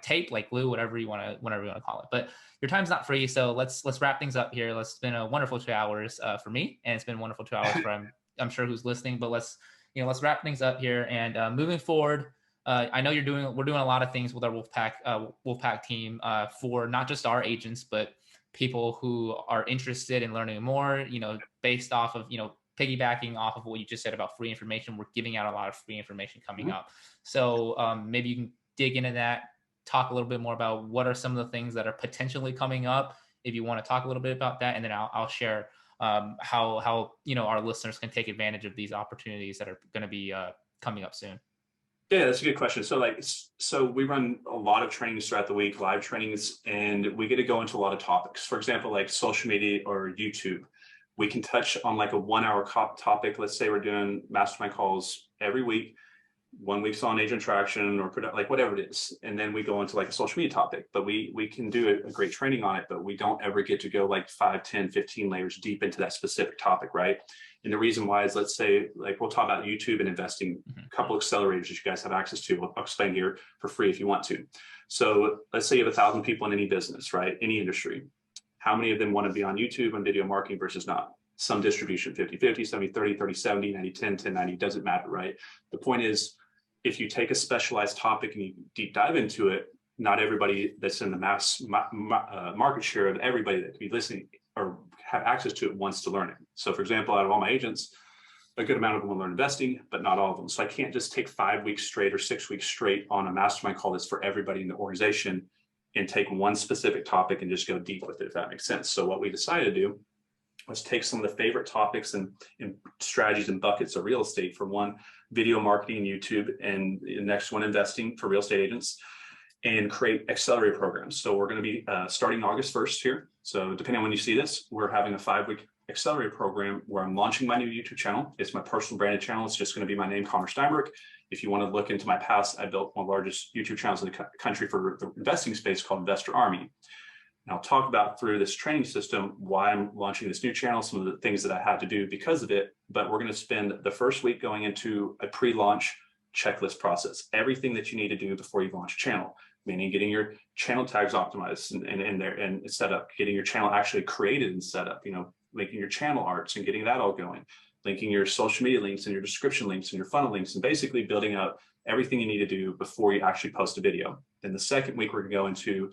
Speaker 1: tape, like glue, whatever you want to call it. But your time's not free. So let's wrap things up here. It's been a wonderful 2 hours for me. And it's been wonderful 2 hours for I'm sure who's listening, but let's wrap things up here. And moving forward, I know we're doing a lot of things with our Wolfpack team for not just our agents, but people who are interested in learning more, based off of, piggybacking off of what you just said about free information. We're giving out a lot of free information coming up. So maybe you can dig into that, talk a little bit more about what are some of the things that are potentially coming up, if you want to talk a little bit about that. And then I'll share how our listeners can take advantage of these opportunities that are going to be coming up soon.
Speaker 2: Yeah, that's a good question. So we run a lot of trainings throughout the week, live trainings, and we get to go into a lot of topics. For example, like social media or YouTube. We can touch on like a 1 hour topic. Let's say we're doing mastermind calls every week. 1 week's on agent traction or like whatever it is. And then we go into like a social media topic, but we can do a great training on it, but we don't ever get to go like 5, 10, 15 layers deep into that specific topic, right? And the reason why is, let's say, like we'll talk about YouTube and investing, a couple accelerators that you guys have access to. I'll explain here for free if you want to. So let's say you have 1,000 people in any business, right? Any industry. How many of them want to be on YouTube on video marketing versus not? Some distribution, 50-50, 70-30, 30-70, 90-10, 10-90, doesn't matter, right? The point is, if you take a specialized topic and you deep dive into it, not everybody that's in the mass market share of everybody that could be listening or have access to it wants to learn it. So for example, out of all my agents, a good amount of them will learn investing, but not all of them. So I can't just take 5 weeks straight or 6 weeks straight on a mastermind call that's for everybody in the organization and take one specific topic and just go deep with it, if that makes sense. So what we decided to do was take some of the favorite topics and strategies and buckets of real estate. For one, video marketing and YouTube, and the next one, investing for real estate agents, and create accelerator programs. So we're going to be starting August 1st here. So depending on when you see this, we're having a 5-week accelerator program where I'm launching my new YouTube channel. It's my personal branded channel. It's just going to be my name, Connor Steinberg. If you want to look into my past, I built one of the largest YouTube channels in the country for the investing space called Investor Army. And I'll talk about through this training system why I'm launching this new channel, some of the things that I had to do because of it. But we're going to spend the first week going into a pre-launch checklist process, everything that you need to do before you launch a channel. meaning getting your channel tags optimized and there and set up, getting your channel actually created and set up, making your channel arts and getting that all going, linking your social media links and your description links and your funnel links, and basically building out everything you need to do before you actually post a video. Then the second week, we're going to go into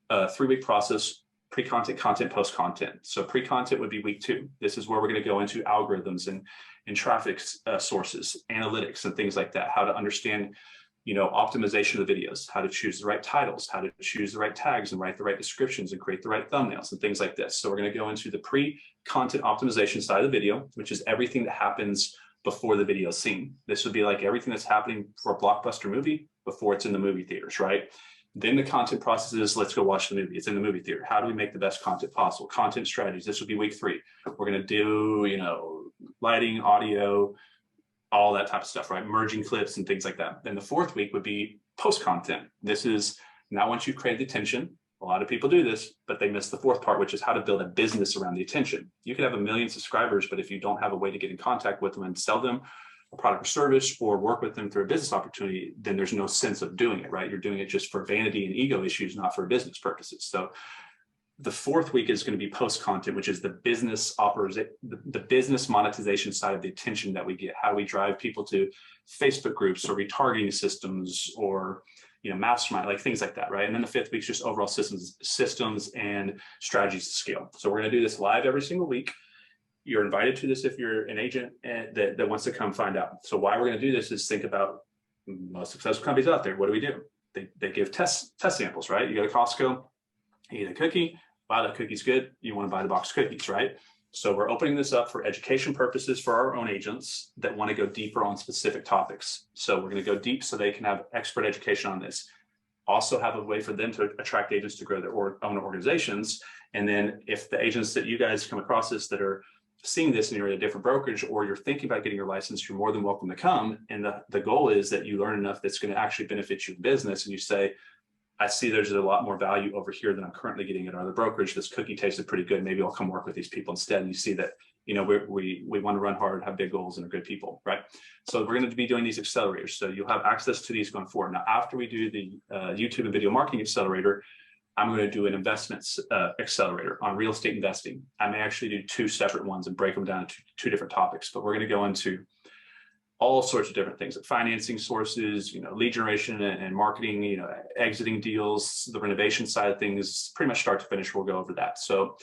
Speaker 2: a 3-week process: pre-content, content, post-content. So pre-content would be week 2. This is where we're going to go into algorithms and traffic sources, analytics, and things like that, how to understand optimization of the videos, how to choose the right titles, how to choose the right tags and write the right descriptions and create the right thumbnails and things like this. So we're going to go into the pre-content optimization side of the video, which is everything that happens before the video is seen. This would be like everything that's happening for a blockbuster movie before it's in the movie theaters, right? Then the content process is, let's go watch the movie. It's in the movie theater. How do we make the best content possible? Content strategies. This would be week 3. We're going to do, lighting, audio, all that type of stuff, right? Merging clips and things like that. Then the 4th week would be post-content. This is now once you've created the attention. A lot of people do this, but they miss the 4th part, which is how to build a business around the attention. You could have 1 million subscribers, but if you don't have a way to get in contact with them and sell them a product or service or work with them through a business opportunity, then there's no sense of doing it, right? You're doing it just for vanity and ego issues, not for business purposes. So the 4th week is going to be post-content, which is the business the business monetization side of the attention that we get. How do we drive people to Facebook groups or retargeting systems or mastermind, like things like that, right? And then the 5th week is just overall systems and strategies to scale. So we're going to do this live every single week. You're invited to this if you're an agent that wants to come find out. So why we're going to do this is think about most successful companies out there. What do? They give test samples, right? You go to Costco, you get a cookie. Wow, that cookie's good. You want to buy the box of cookies, right? So we're opening this up for education purposes for our own agents that want to go deeper on specific topics. So we're going to go deep so they can have expert education on this. Also have a way for them to attract agents to grow their own organizations. And then if the agents that you guys come across this that are seeing this and you're in a different brokerage or you're thinking about getting your license, you're more than welcome to come. And the goal is that you learn enough that's going to actually benefit your business. And you say, I see there's a lot more value over here than I'm currently getting at our other brokerage. This cookie tasted pretty good. Maybe I'll come work with these people instead. And you see that, we want to run hard, have big goals, and are good people, right? So we're going to be doing these accelerators. So you'll have access to these going forward. Now, after we do the YouTube and video marketing accelerator, I'm going to do an investments accelerator on real estate investing. I may actually do 2 separate ones and break them down into 2 different topics, but we're going to go into all sorts of different things, like financing sources, lead generation and marketing, exiting deals, the renovation side of things, pretty much start to finish. We'll go over that. So,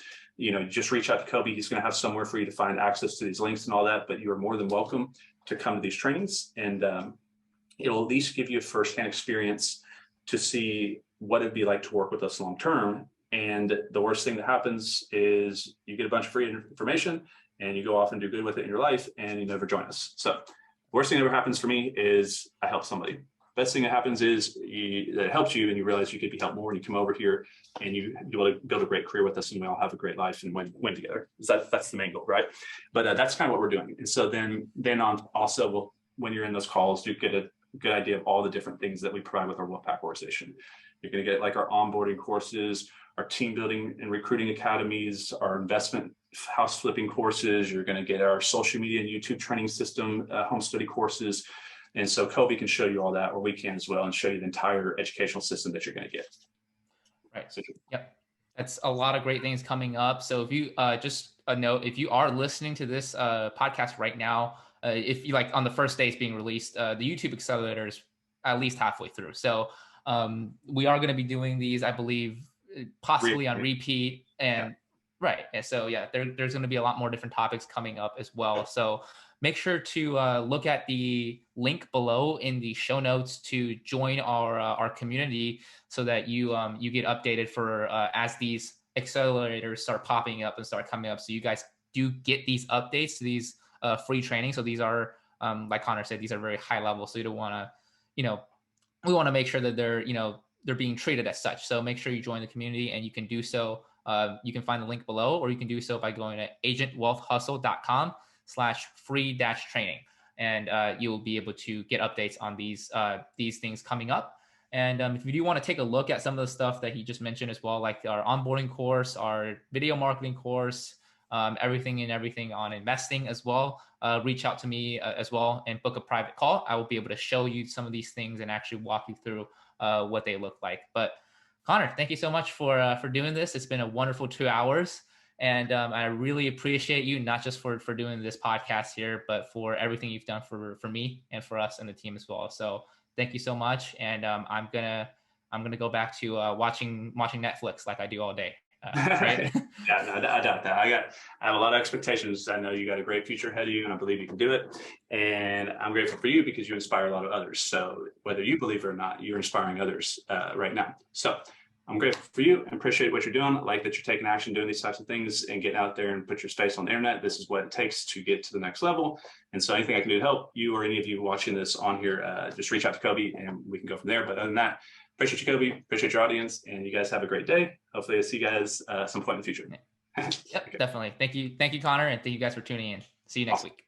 Speaker 2: just reach out to Kobe. He's going to have somewhere for you to find access to these links and all that, but you are more than welcome to come to these trainings. And it'll at least give you a firsthand experience to see what it'd be like to work with us long-term. And the worst thing that happens is you get a bunch of free information and you go off and do good with it in your life and you never join us. So worst thing that ever happens for me is I help somebody. Best thing that happens is it helps you and you realize you could be helped more and you come over here and you able to build a great career with us and we all have a great life and win together. That's the main goal, right? But that's kind of what we're doing. And so then on also, when you're in those calls, you get a good idea of all the different things that we provide with our Wolfpack organization. You're going to get like our onboarding courses, our team building and recruiting academies, our investment house flipping courses. You're going to get our social media and YouTube training system, home study courses. And so Kobe can show you all that, or we can as well, and show you the entire educational system that you're going to get.
Speaker 1: Right. So, yep. That's a lot of great things coming up. So if you just a note, if you are listening to this podcast right now, if you like on the first day it's being released, the YouTube accelerator is at least halfway through. So we are going to be doing these, I believe, possibly on repeat and right. And so, there's going to be a lot more different topics coming up as well. So make sure to look at the link below in the show notes to join our community so that you get updated for as these accelerators start popping up and start coming up. So you guys do get these updates to these free trainings. So these are, like Connor said, these are very high level. So you don't want to, we want to make sure that they're being treated as such. So make sure you join the community and you can do so. You can find the link below, or you can do so by going to agentwealthhustle.com/free-training. And you'll be able to get updates on these things coming up. And if you do want to take a look at some of the stuff that he just mentioned as well, like our onboarding course, our video marketing course, everything on investing as well, reach out to me as well and book a private call. I will be able to show you some of these things and actually walk you through what they look like. But Connor, thank you so much for doing this. It's been a wonderful 2 hours. And I really appreciate you, not just for doing this podcast here, but for everything you've done for me and for us and the team as well. So thank you so much. And I'm gonna go back to watching Netflix like I do all day. Right?
Speaker 2: Yeah, no, I doubt that. I have a lot of expectations. I know you got a great future ahead of you, and I believe you can do it. And I'm grateful for you because you inspire a lot of others. So whether you believe it or not, you're inspiring others right now. So I'm grateful for you and appreciate what you're doing. I like that you're taking action, doing these types of things and getting out there and put your space on the internet. This is what it takes to get to the next level. And so anything I can do to help you or any of you watching this on here, just reach out to Kobe and we can go from there. But other than that, appreciate you, Kobe. Appreciate your audience. And you guys have a great day. Hopefully I'll see you guys some point in the future.
Speaker 1: Yep, okay. Definitely. Thank you, Connor. And thank you guys for tuning in. See you next week.